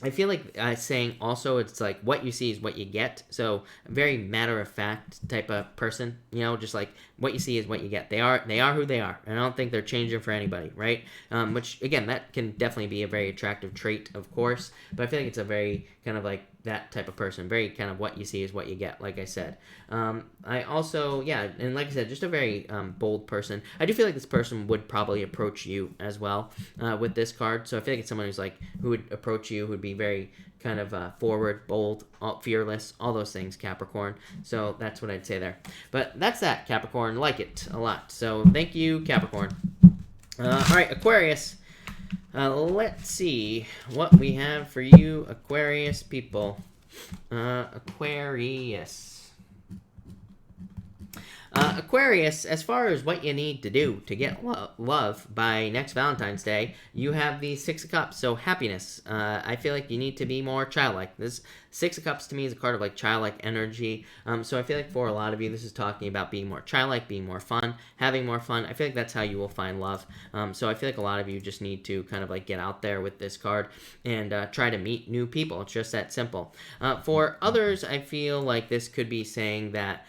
I feel like saying also it's like what you see is what you get. So very matter of fact type of person, you know, just like what you see is what you get. They are who they are. And I don't think they're changing for anybody, right? Which again, that can definitely be a very attractive trait, of course. But I feel like it's a very kind of like that type of person, very kind of what you see is what you get, like I said. I also, yeah, and like I said, just a very bold person. I do feel like this person would probably approach you as well with this card. So I feel like it's someone who's like, who would approach you, who would be very kind of forward, bold, fearless, all those things, Capricorn. So that's what I'd say there. But that's that, Capricorn. Like it a lot. So thank you, Capricorn. All right, Aquarius. Let's see what we have for you, Aquarius people. Aquarius. Aquarius, as far as what you need to do to get love by next Valentine's Day, you have the Six of Cups, so happiness. I feel like you need to be more childlike. This Six of Cups to me is a card of like childlike energy. So I feel like for a lot of you, this is talking about being more childlike, being more fun, having more fun. I feel like that's how you will find love. So I feel like a lot of you just need to kind of like get out there with this card and try to meet new people. It's just that simple. For others, I feel like this could be saying that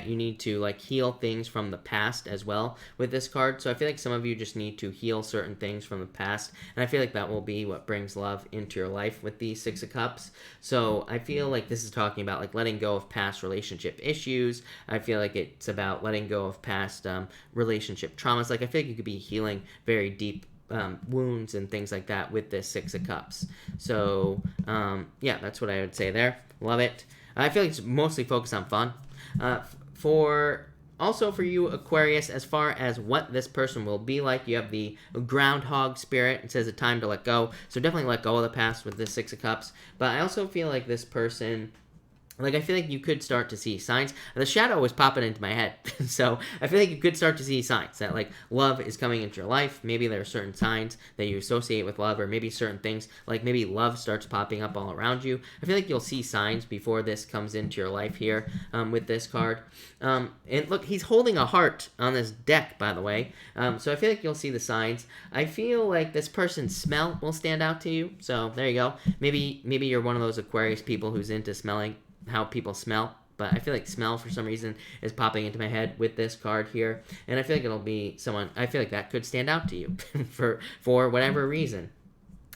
you need to like heal things from the past as well with this card. So I feel like some of you just need to heal certain things from the past, and I feel like that will be what brings love into your life with the Six of Cups. So I feel like this is talking about like letting go of past relationship issues. I feel like it's about letting go of past relationship traumas. Like I feel like you could be healing very deep wounds and things like that with this Six of Cups. So yeah, that's what I would say there. Love it. I feel like it's mostly focused on fun. For you, Aquarius, as far as what this person will be like, you have the groundhog spirit. It says a time to let go. So definitely let go of the past with this Six of Cups. But I also feel like this person, like, I feel like you could start to see signs. The shadow was popping into my head. So I feel like you could start to see signs that, like, love is coming into your life. Maybe there are certain signs that you associate with love, or maybe certain things, like maybe love starts popping up all around you. I feel like you'll see signs before this comes into your life here with this card. And look, he's holding a heart on this deck, by the way. So I feel like you'll see the signs. I feel like this person's smell will stand out to you. So there you go. Maybe you're one of those Aquarius people who's into smelling how people smell, but I feel like smell for some reason is popping into my head with this card here, and I feel like it'll be someone, I feel like that could stand out to you for whatever reason.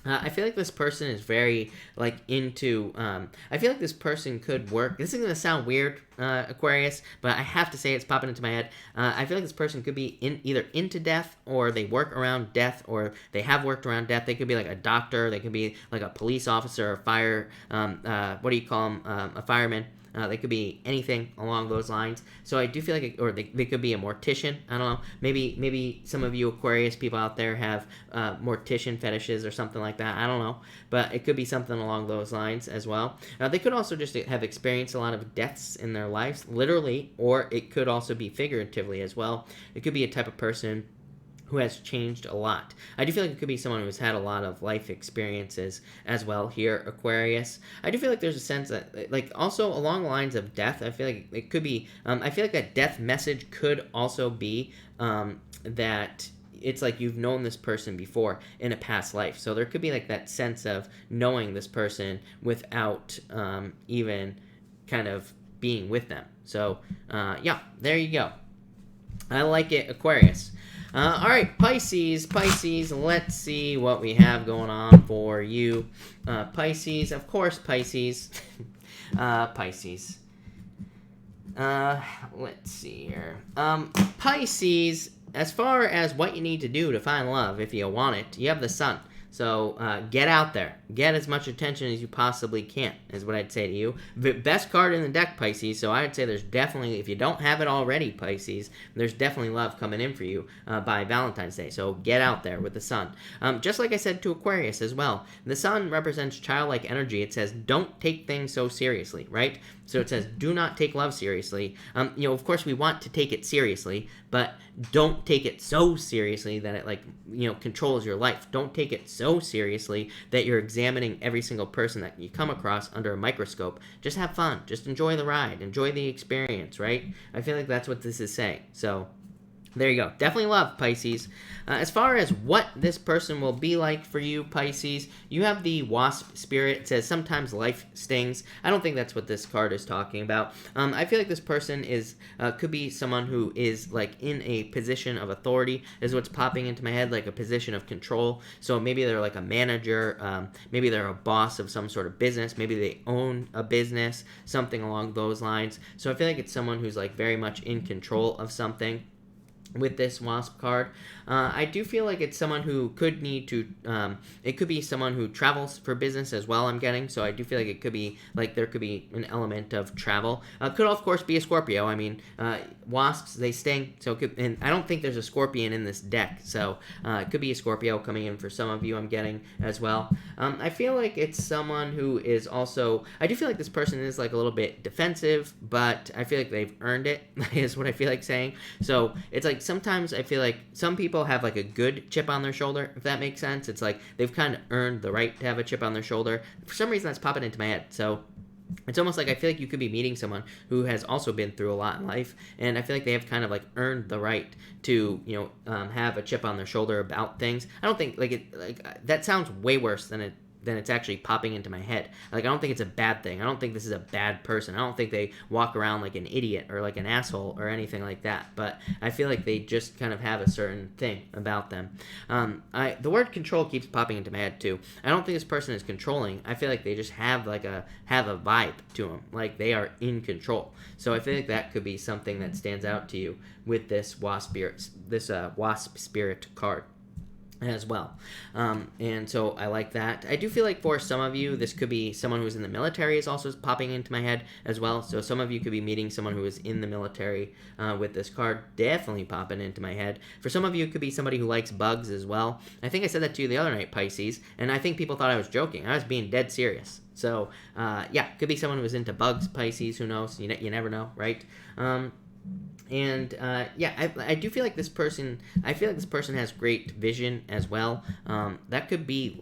I feel like this person is very, like, into, I feel like this person could work, this is going to sound weird, Aquarius, but I have to say it's popping into my head. I feel like this person could be either into death, or they work around death, or they have worked around death. They could be like a doctor, they could be like a police officer, or fire, what do you call them, a fireman. They could be anything along those lines. So I do feel like, they could be a mortician. I don't know. Maybe some of you Aquarius people out there have mortician fetishes or something like that. I don't know. But it could be something along those lines as well. They could also just have experienced a lot of deaths in their lives, literally, or it could also be figuratively as well. It could be a type of person who has changed a lot. I do feel like it could be someone who's had a lot of life experiences as well here, Aquarius. I do feel like there's a sense that, like, also along the lines of death, I feel like it could be, I feel like that death message could also be that it's like you've known this person before in a past life. So there could be like that sense of knowing this person without even kind of being with them. So yeah, there you go. I like it, Aquarius. All right, Pisces, let's see what we have going on for you. Pisces, of course, Pisces. Pisces. Let's see here. Pisces, as far as what you need to do to find love, if you want it, you have the sun. So get out there. Get as much attention as you possibly can, is what I'd say to you. The best card in the deck, Pisces, so I would say there's definitely, if you don't have it already, Pisces, there's definitely love coming in for you by Valentine's Day. So get out there with the sun. Just like I said to Aquarius as well, the sun represents childlike energy. It says, don't take things so seriously, right? So it says, do not take love seriously. Of course, we want to take it seriously, but don't take it so seriously that it, controls your life. Don't take it so seriously that you're examining every single person that you come across under a microscope. Just have fun. Just enjoy the ride. Enjoy the experience, right? I feel like that's what this is saying. So there you go. Definitely love, Pisces. As far as what this person will be like for you, Pisces, you have the wasp spirit. It says sometimes life stings. I don't think that's what this card is talking about. I feel like this person could be someone who is like in a position of authority, is what's popping into my head, like a position of control. So maybe they're like a manager, maybe they're a boss of some sort of business, maybe they own a business, something along those lines. So I feel like it's someone who's like very much in control of something with this wasp card. I do feel like it's someone who could need to, it could be someone who travels for business as well, I'm getting. So I do feel like it could be, like there could be an element of travel. Could of course be a Scorpio. I mean, wasps, they sting. So and I don't think there's a scorpion in this deck. So it could be a Scorpio coming in for some of you, I'm getting as well. I feel like it's someone who is also, I do feel like this person is like a little bit defensive, but I feel like they've earned it, is what I feel like saying. So it's like, sometimes I feel like some people have like a good chip on their shoulder, if that makes sense. It's like they've kind of earned the right to have a chip on their shoulder. For some reason, that's popping into my head. So it's almost like I feel like you could be meeting someone who has also been through a lot in life, and I feel like they have kind of like earned the right to have a chip on their shoulder about things. I don't think that sounds way worse than it's actually popping into my head. Like, I don't think it's a bad thing. I don't think this is a bad person. I don't think they walk around like an idiot or like an asshole or anything like that. But I feel like they just kind of have a certain thing about them. The word control keeps popping into my head too. I don't think this person is controlling. I feel like they just have a vibe to them. Like they are in control. So I feel like that could be something that stands out to you with this wasp spirit card as well. And so I like that. I do feel like for some of you, this could be someone who's in the military is also popping into my head as well. So some of you could be meeting someone who is in the military with this card definitely popping into my head. For some of you, it could be somebody who likes bugs as well. I think I said that to you the other night, Pisces, and I think people thought I was joking. I was being dead serious. So yeah, could be someone who was into bugs, Pisces, who knows? You never know, right? I do feel like this person, has great vision as well. That could be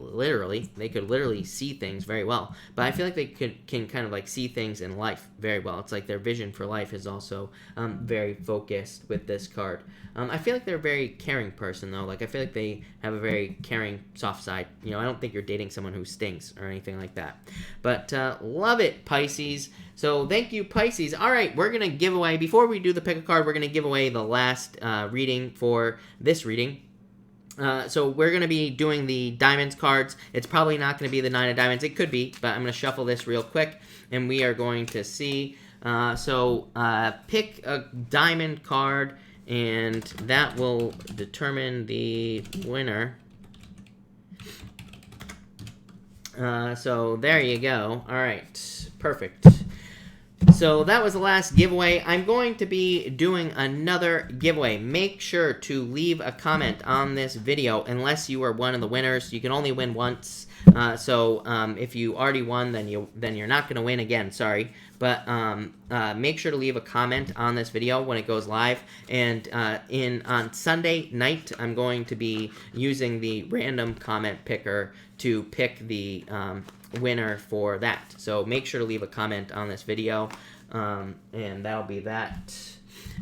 they could literally see things very well. But I feel like they can kind of like see things in life very well. It's like their vision for life is also very focused with this card. I feel like they're a very caring person though. Like I feel like they have a very caring, soft side. I don't think you're dating someone who stings or anything like that. But love it, Pisces. So thank you, Pisces. All right, we're going to give away, before we do the pick a card, we're going to give away the last reading for this reading. So we're going to be doing the diamonds cards. It's probably not going to be the 9 of diamonds. It could be, but I'm going to shuffle this real quick, and we are going to see. Pick a diamond card, and that will determine the winner. So there you go. All right, perfect. So that was the last giveaway. I'm going to be doing another giveaway. Make sure to leave a comment on this video unless you are one of the winners. You can only win once. So if you already won, then you're not going to win again. Sorry. But make sure to leave a comment on this video when it goes live. And on Sunday night, I'm going to be using the random comment picker to pick the winner for that. So make sure to leave a comment on this video, and that'll be that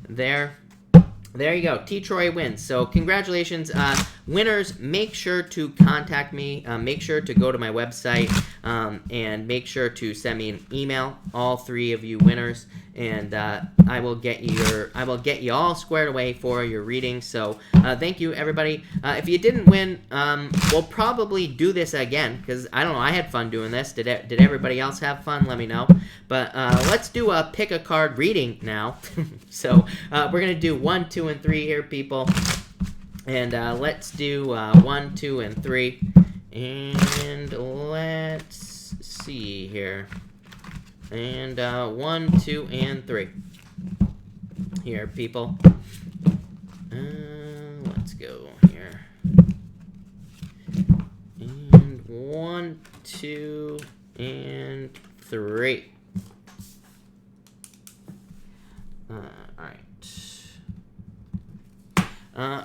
there. There you go. T. Troy wins. So congratulations. Winners, make sure to contact me. Make sure to go to my website and make sure to send me an email, all 3 of you winners, and I will get you all squared away for your reading. So thank you, everybody. If you didn't win, we'll probably do this again because I don't know. I had fun doing this. Did everybody else have fun? Let me know. But let's do a pick a card reading now. So we're gonna do 1, 2, and 3 here, people. And let's do 1, 2, and 3. And let's see here. And 1, 2, and 3. Here, people. Let's go here. And 1, 2, and 3.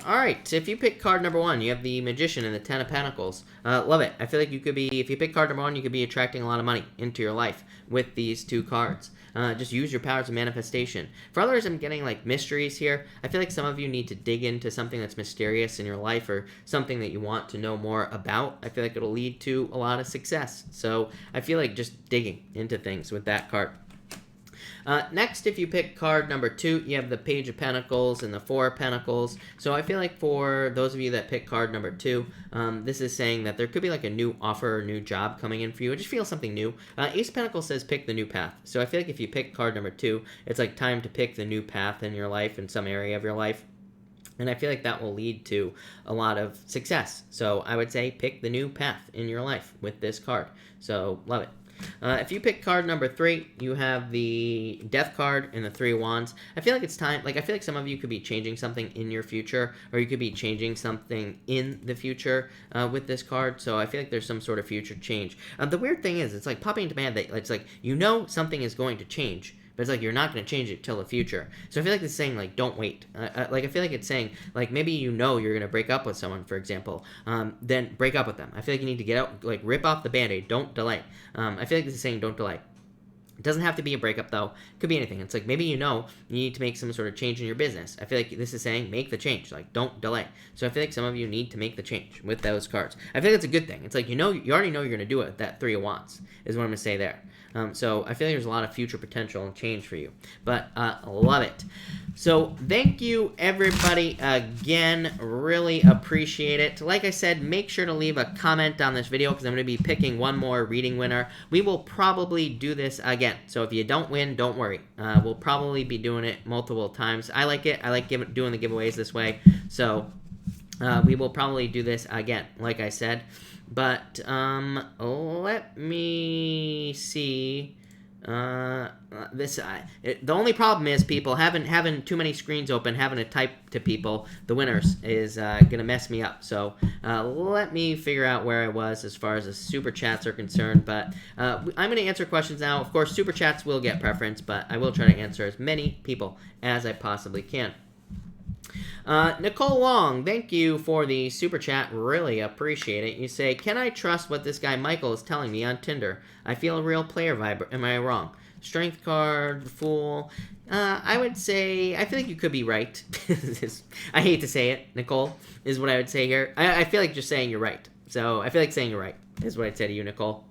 Alright, so if you pick card number 1, you have the Magician and the 10 of Pentacles. Love it. I feel like you could be, if you pick card number 1, you could be attracting a lot of money into your life with these 2 cards. Just use your powers of manifestation. For others, I'm getting like mysteries here. I feel like some of you need to dig into something that's mysterious in your life or something that you want to know more about. I feel like it'll lead to a lot of success. So I feel like just digging into things with that card. Next, if you pick card number 2, you have the Page of Pentacles and the 4 of Pentacles. So I feel like for those of you that pick card number 2, this is saying that there could be like a new offer or new job coming in for you. Just feel something new. Ace of Pentacles says pick the new path. So I feel like if you pick card number 2, it's like time to pick the new path in your life, in some area of your life. And I feel like that will lead to a lot of success. So I would say pick the new path in your life with this card. So love it. If you pick card number 3, you have the Death card and the 3 of Wands. I feel like it's time, like I feel like some of you could be changing something in your future, or you could be changing something in the future with this card. So I feel like there's some sort of future change. The weird thing is, it's like popping into my head that it's like, you know something is going to change, but it's like you're not going to change it till the future. So I feel like it's saying, like, don't wait. Like, I feel like it's saying, like, maybe you know you're going to break up with someone, for example. Then break up with them. I feel like you need to get out, like, rip off the Band-Aid. Don't delay. I feel like this is saying don't delay. It doesn't have to be a breakup, though. It could be anything. It's like maybe you know you need to make some sort of change in your business. I feel like this is saying make the change. Like, don't delay. So I feel like some of you need to make the change with those cards. I feel like it's a good thing. It's like, you already know you're going to do it with that 3 of Wands is what I'm going to say there. So I feel like there's a lot of future potential and change for you. But love it. So thank you, everybody, again. Really appreciate it. Like I said, make sure to leave a comment on this video because I'm going to be picking one more reading winner. We will probably do this again. So if you don't win, don't worry. We'll probably be doing it multiple times. I like it. I like doing the giveaways this way. So we will probably do this again, like I said. But let me see. The only problem is, people, having too many screens open, having to type to people, the winners, is gonna mess me up. So let me figure out where I was as far as the super chats are concerned. But I'm gonna answer questions now. Of course, super chats will get preference, but I will try to answer as many people as I possibly can. Nicole Long, thank you for the super chat. Really appreciate it. You say, can I trust what this guy Michael is telling me on Tinder? I feel a real player vibe. Am I wrong? Strength card, Fool. I would say, I feel like you could be right. I hate to say it, Nicole, is what I would say here. I feel like just saying you're right. So I feel like saying you're right is what I'd say to you, Nicole.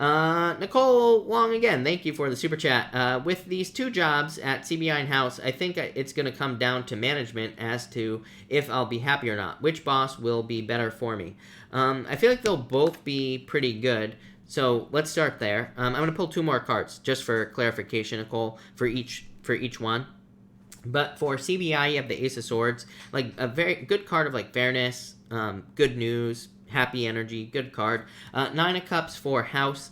Nicole Long, again, thank you for the super chat. With these 2 jobs at CBI and House, I think it's going to come down to management as to if I'll be happy or not. Which boss will be better for me? I feel like they'll both be pretty good. So let's start there. I'm going to pull 2 more cards just for clarification, Nicole, for each one. But for CBI, you have the Ace of Swords, like a very good card of like fairness, good news, happy energy, good card. Nine of Cups for House.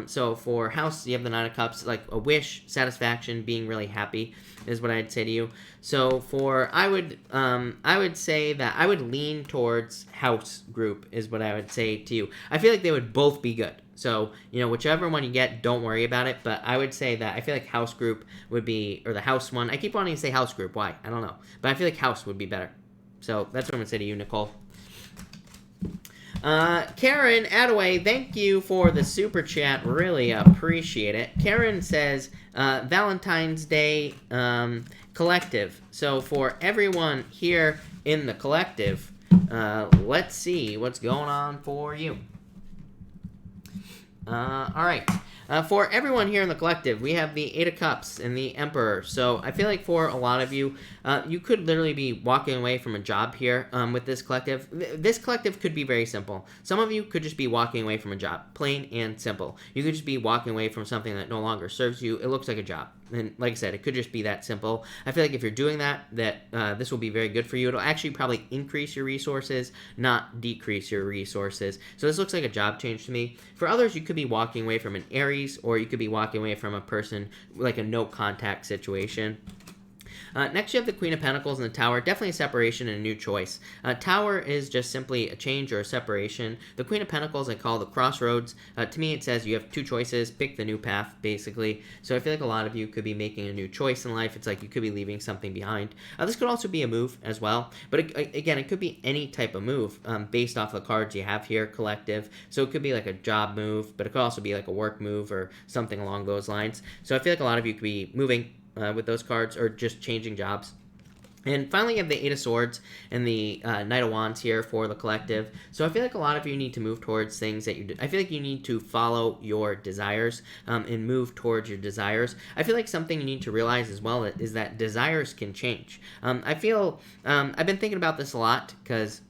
So for House, you have the Nine of Cups, like a wish, satisfaction, being really happy is what I'd say to you. So for I would say that I would lean towards House group is what I would say to you. I feel like they would both be good. So, whichever one you get, don't worry about it. But I would say that I feel like House group would be, or the House one. I keep wanting to say House group. Why? I don't know. But I feel like House would be better. So that's what I'm going to say to you, Nicole. Karen Attaway, thank you for the super chat. Really appreciate it. Karen says, Valentine's Day collective. So for everyone here in the collective, let's see what's going on for you. All right. For everyone here in the collective, we have the Eight of Cups and the Emperor. So I feel like for a lot of you, you could literally be walking away from a job here with this collective. This collective could be very simple. Some of you could just be walking away from a job, plain and simple. You could just be walking away from something that no longer serves you. It looks like a job. And like I said, it could just be that simple. I feel like if you're doing that this will be very good for you. It'll actually probably increase your resources, not decrease your resources. So this looks like a job change to me. For others, you could be walking away from an Aries, or you could be walking away from a person like a no contact situation. Next, you have the Queen of Pentacles and the Tower. Definitely a separation and a new choice. Tower is just simply a change or a separation. The Queen of Pentacles I call the crossroads. To me, it says you have two choices. Pick the new path, basically. So I feel like a lot of you could be making a new choice in life. It's like you could be leaving something behind. This could also be a move as well. But again, it could be any type of move based off the cards you have here, collective. So it could be like a job move, but it could also be like a work move or something along those lines. So I feel like a lot of you could be moving with those cards, or just changing jobs. And finally, you have the Eight of Swords and the Knight of Wands here for the collective. So I feel like a lot of you need to move towards things that you do. I feel like you need to follow your desires and move towards your desires. I feel like something you need to realize as well is that desires can change. I feel, I've been thinking about this a lot because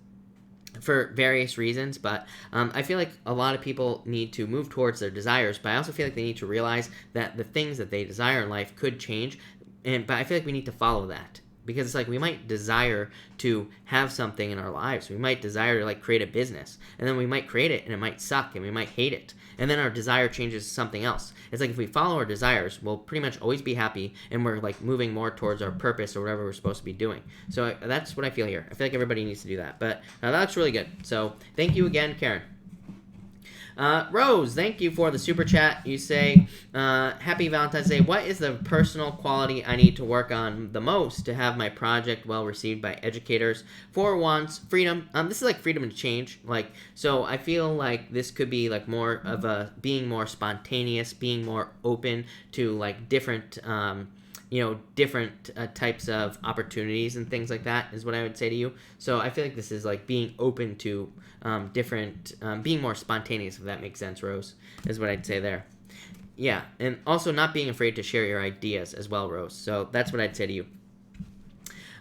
for various reasons, but I feel like a lot of people need to move towards their desires, but I also feel like they need to realize that the things that they desire in life could change, but I feel like we need to follow that. Because it's like we might desire to have something in our lives. We might desire to create a business. And then we might create it and it might suck and we might hate it. And then our desire changes to something else. It's like if we follow our desires, we'll pretty much always be happy and we're moving more towards our purpose or whatever we're supposed to be doing. So that's what I feel here. I feel like everybody needs to do that. But that's really good. So thank you again, Karen. Rose, thank you for the super chat. You say, happy Valentine's Day. What is the personal quality I need to work on the most to have my project well received by educators? 4 of Wands, freedom. This is freedom to change. So I feel like this could be more of a being more spontaneous, being more open to different different types of opportunities and things like that is what I would say to you. So I feel like this is being open to different, being more spontaneous, if that makes sense, Rose, is what I'd say there. Yeah, and also not being afraid to share your ideas as well, Rose. So that's what I'd say to you.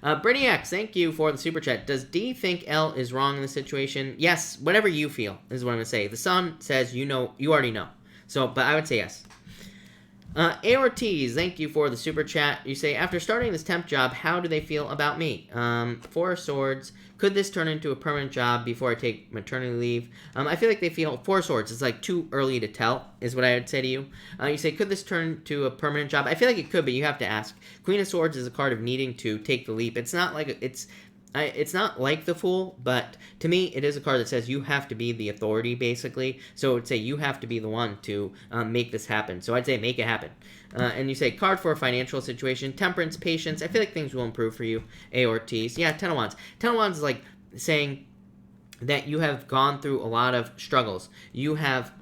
Brainiacs, thank you for the super chat. Does D think L is wrong in the situation? Yes, whatever you feel is what I'm going to say. The sun says you already know. So, but I would say yes. Ortiz, thank you for the super chat. You say, after starting this temp job, how do they feel about me? 4 of Swords. Could this turn into a permanent job before I take maternity leave? I feel like they feel 4 of Swords. It's too early to tell, is what I would say to you. You say, could this turn to a permanent job? I feel like it could, but you have to ask. Queen of Swords is a card of needing to take the leap. It's not it's not like the Fool, but to me, it is a card that says you have to be the authority, basically. So it would say you have to be the one to make this happen. So I'd say make it happen. And you say card for a financial situation, temperance, patience. I feel like things will improve for you, A. Ortiz. Yeah, 10 of Wands. 10 of Wands is saying that you have gone through a lot of struggles. You have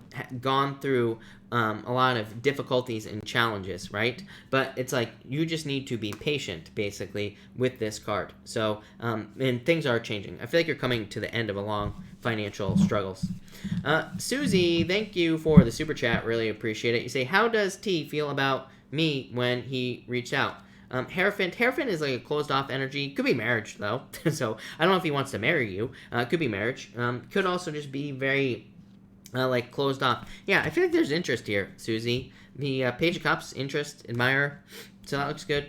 gone through a lot of difficulties and challenges, right? But it's you just need to be patient, basically, with this card. So, and things are changing. I feel like you're coming to the end of a long financial struggles. Susie, thank you for the super chat. Really appreciate it. You say, how does T feel about me when he reached out? Hierophant is a closed-off energy. Could be marriage, though. So, I don't know if he wants to marry you. Could be marriage. Could also just be very closed off. Yeah, I feel like there's interest here, Susie. The Page of Cups, interest, admire. So that looks good.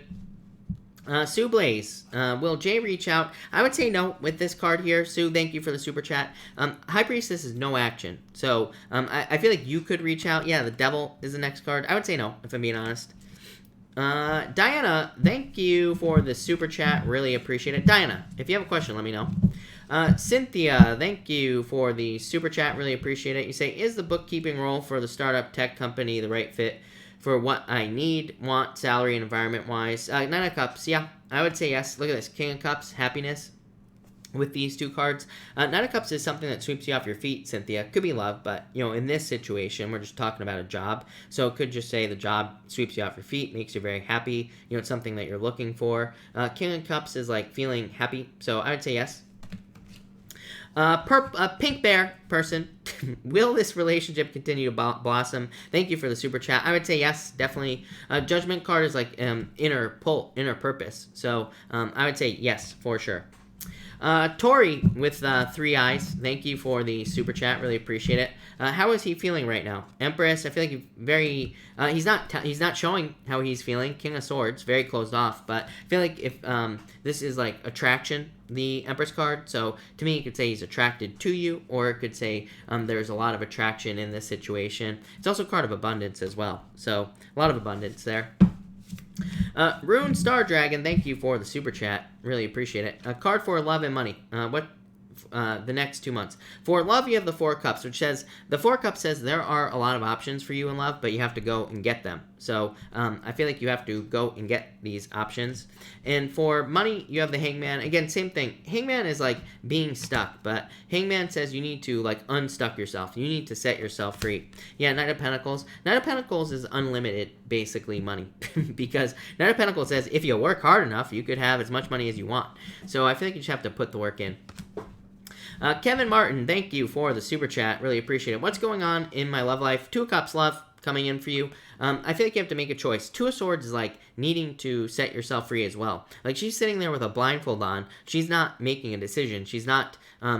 Sue Blaze, will Jay reach out? I would say no with this card here. Sue, thank you for the super chat. High Priestess is no action. So, I feel like you could reach out. Yeah, the Devil is the next card. I would say no, if I'm being honest. Diana, thank you for the super chat. Really appreciate it. Diana, if you have a question, let me know. Cynthia, thank you for the super chat. Really appreciate it. You say, is the bookkeeping role for the startup tech company the right fit for what I need, want, salary, and environment-wise? Nine of Cups, yeah, I would say yes. Look at this. King of Cups, happiness with these two cards. Nine of Cups is something that sweeps you off your feet, Cynthia. Could be love, but, you know, in this situation, we're just talking about a job. So it could just say the job sweeps you off your feet, makes you very happy. You know, it's something that you're looking for. King of Cups is, like, feeling happy. So I would say yes. Pink Bear person, will this relationship continue to blossom? Thank you for the super chat. I would say yes, definitely. Judgment card is like inner purpose. So I would say yes, for sure. Tori with 3 eyes, thank you for the super chat. Really appreciate it. How is he feeling right now? Empress, I feel like he's not showing how he's feeling. King of Swords, very closed off. But I feel like if this is like attraction, the Empress card. So to me, it could say he's attracted to you, or it could say there's a lot of attraction in this situation. It's also a card of abundance as well. So a lot of abundance there. Rune Star Dragon, thank you for the super chat. Really appreciate it. A card for love and money. The next 2 months. For love, you have the 4 Cups, which says, the 4 Cups says there are a lot of options for you in love, but you have to go and get them. So, I feel like you have to go and get these options. And for money, you have the Hangman. Again, same thing. Hangman is like being stuck, but Hangman says you need to like unstuck yourself. You need to set yourself free. Yeah, Knight of Pentacles. Knight of Pentacles is unlimited, basically, money. Because Knight of Pentacles says if you work hard enough, you could have as much money as you want. So I feel like you just have to put the work in. Kevin Martin, thank you for the super chat. Really appreciate it. What's going on in my love life? 2 of Cups love coming in for you. I feel like you have to make a choice. 2 of Swords is like needing to set yourself free as well. Like she's sitting there with a blindfold on. She's not making a decision. She's not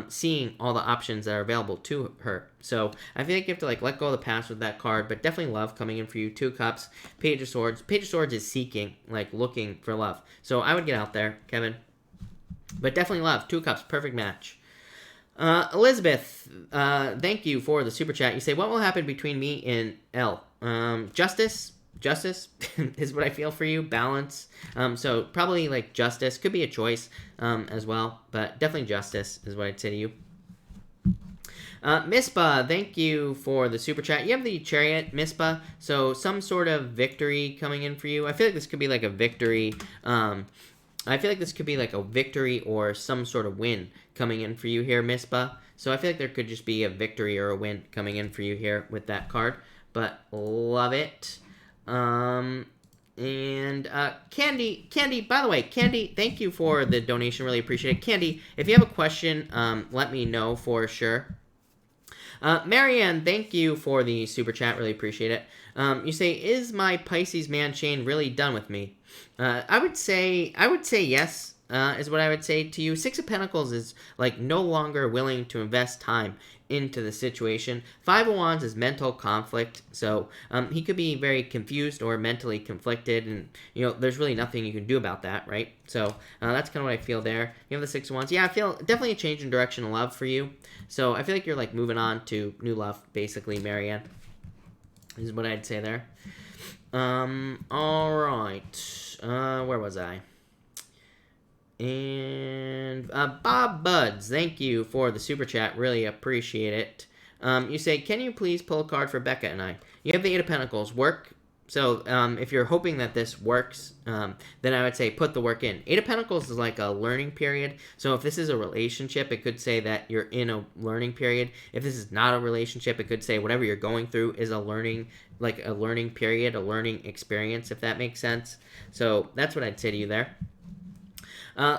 seeing all the options that are available to her. So I feel like you have to like let go of the past with that card, but definitely love coming in for you. 2 Cups, Page of Swords. Page of Swords is seeking, like looking for love. So I would get out there, Kevin. But definitely love. 2 Cups, perfect match. Elizabeth, thank you for the super chat. You say, what will happen between me and L? Justice is what I feel for you. Balance. So probably like justice. Could be a choice as well, but definitely justice is what I'd say to you. Mispa, thank you for the super chat. You have the Chariot, Mispa, so some sort of victory coming in for you. I feel like this could be like a victory. I feel like this could be like a victory or some sort of win coming in for you here, Mispa. So I feel like there could just be a victory or a win coming in for you here with that card. But love it. And Candy, by the way, Candy, thank you for the donation. Really appreciate it. Candy, if you have a question, let me know for sure. Marianne, thank you for the super chat. Really appreciate it. You say, is my Pisces man Shane really done with me? I would say yes, is what I would say to you. 6 of Pentacles is like no longer willing to invest time into the situation. 5 of Wands is mental conflict, so he could be very confused or mentally conflicted, and you know there's really nothing you can do about that, right? So that's kind of what I feel there. You have the 6 of Wands. Yeah, I feel definitely a change in direction of love for you. So I feel like you're like moving on to new love, basically, Marianne, is what I'd say there. All right. Where was I? And Bob Buds, thank you for the super chat. Really appreciate it. You say, can you please pull a card for Becca and I? You have the 8 of Pentacles. Work. So if you're hoping that this works, then I would say put the work in. 8 of Pentacles is like a learning period. So if this is a relationship, it could say that you're in a learning period. If this is not a relationship, it could say whatever you're going through is a learning period, a learning experience, if that makes sense. So that's what I'd say to you there.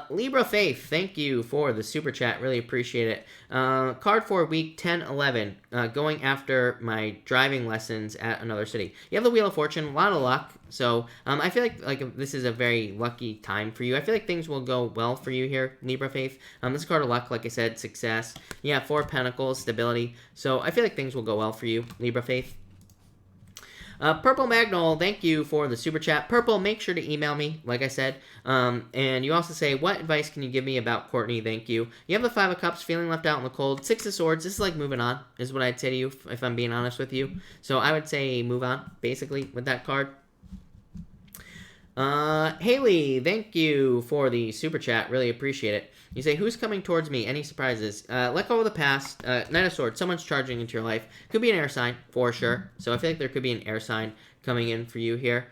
Libra Faith, thank you for the super chat. Really appreciate it. Card for week 10, 11. Going after my driving lessons at another city. You have the Wheel of Fortune, a lot of luck. So I feel like this is a very lucky time for you. I feel like things will go well for you here, Libra Faith. This card of luck, like I said, success. Yeah, 4 Pentacles, stability. So I feel like things will go well for you, Libra Faith. Purple Magnol, thank you for the super chat. Purple, make sure to email me, like I said. And you also say, what advice can you give me about Courtney? Thank you. You have the Five of Cups, feeling left out in the cold. Six of Swords, this is like moving on, is what I'd say to you, if I'm being honest with you. So I would say move on, basically, with that card. Haley, thank you for the super chat. Really appreciate it. You say, who's coming towards me? Any surprises? Let go of the past. Knight of Swords, someone's charging into your life. Could be an air sign, for sure. So I feel like there could be an air sign coming in for you here.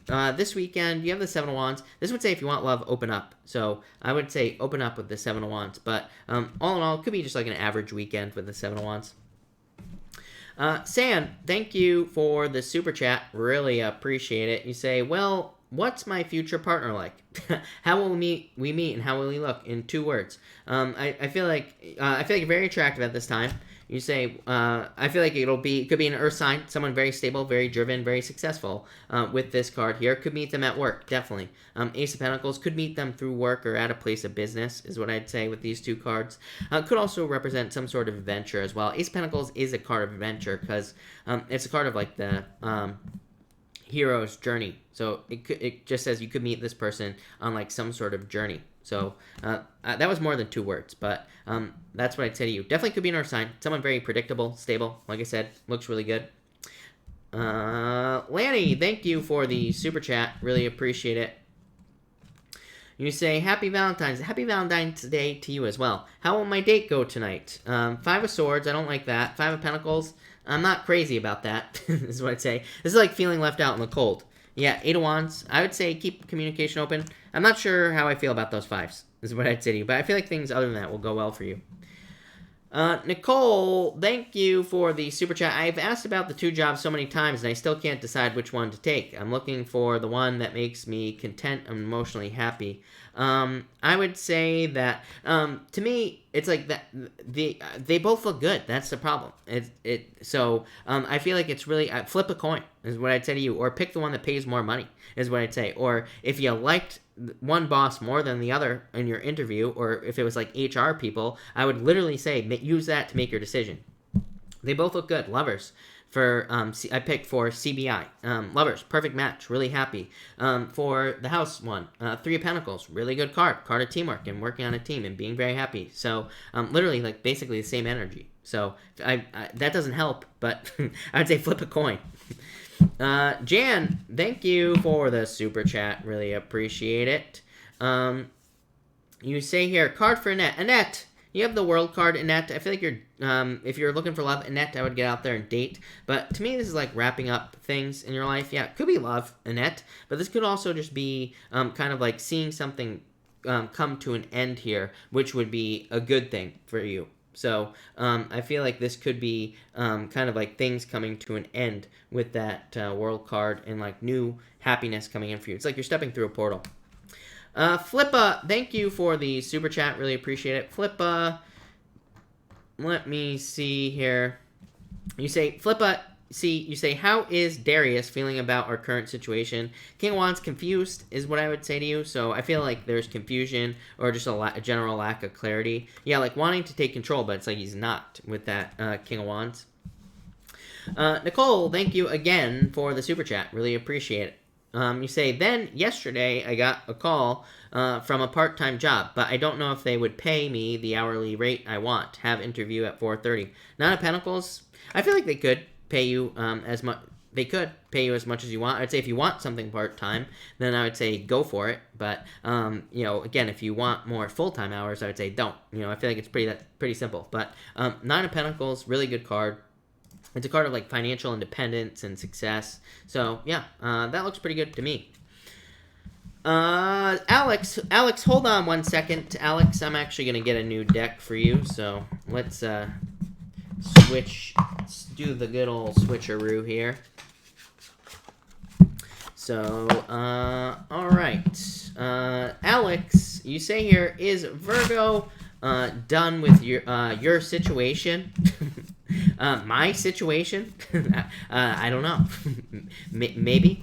This weekend, you have the Seven of Wands. This would say if you want love, open up. So I would say open up with the Seven of Wands. But all in all, it could be just like an average weekend with the Seven of Wands. Sam, thank you for the super chat. Really appreciate it. You say, well, what's my future partner like? How will we meet and how will we look? In 2 words. I feel like you're very attractive at this time. You say, I feel like it could be an earth sign, someone very stable, very driven, very successful with this card here. Could meet them at work, definitely. Ace of Pentacles, could meet them through work or at a place of business, is what I'd say with these 2 cards. Could also represent some sort of adventure as well. Ace of Pentacles is a card of adventure because it's a card of like the hero's journey. So it just says you could meet this person on like some sort of journey. So that was more than 2 words, but that's what I'd say to you. Definitely could be an earth sign. Someone very predictable, stable. Like I said, looks really good. Lanny, thank you for the super chat. Really appreciate it. You say, Happy Valentine's Day to you as well. How will my date go tonight? 5 of Swords, I don't like that. 5 of Pentacles, I'm not crazy about that, is what I'd say. This is like feeling left out in the cold. Yeah, 8 of Wands, I would say keep communication open. I'm not sure how I feel about those 5s, is what I'd say to you. But I feel like things other than that will go well for you. Nicole, thank you for the super chat. I've asked about the 2 jobs so many times, and I still can't decide which one to take. I'm looking for the one that makes me content and emotionally happy. I would say that, to me, it's like that they both look good. That's the problem. So I feel like it's really, flip a coin is what I'd say to you, or pick the one that pays more money is what I'd say. Or if you liked one boss more than the other in your interview, or if it was like HR people, I would literally say use that to make your decision. They both look good. Lovers. I picked for CBI. Lovers, perfect match, really happy. For the house one, 3 of Pentacles, really good card of teamwork and working on a team and being very happy. So literally like basically the same energy. So I that doesn't help, but I'd say flip a coin. Jan, thank you for the super chat, really appreciate it. You say here, card for Annette. Annette, you have the World card, Annette. I feel like you're, if you're looking for love, Annette, I would get out there and date. But to me, this is like wrapping up things in your life. Yeah, it could be love, Annette. But this could also just be kind of like seeing something come to an end here, which would be a good thing for you. So I feel like this could be kind of like things coming to an end with that World card and like new happiness coming in for you. It's like you're stepping through a portal. Flippa, thank you for the super chat. Really appreciate it. Flippa, let me see here. You say, Flippa, you say, how is Darius feeling about our current situation? King of Wands, confused is what I would say to you. So I feel like there's confusion or just a general lack of clarity. Yeah, like wanting to take control, but it's like he's not with that King of Wands. Nicole, thank you again for the super chat. Really appreciate it. You say, then yesterday I got a call from a part-time job, but I don't know if they would pay me the hourly rate I want. Have interview at 4:30. Nine of Pentacles, I feel like they could pay you as much. They could pay you as much as you want. I'd say if you want something part-time, then I would say go for it. But, you know, again, if you want more full-time hours, I would say don't. You know, I feel like it's pretty simple. But Nine of Pentacles, really good card. It's a card of like financial independence and success. So yeah, that looks pretty good to me. Alex, hold on one second. Alex, I'm actually gonna get a new deck for you. So let's do the good old switcheroo here. So all right, Alex, you say here, is Virgo done with your situation? My situation? I don't know. Maybe.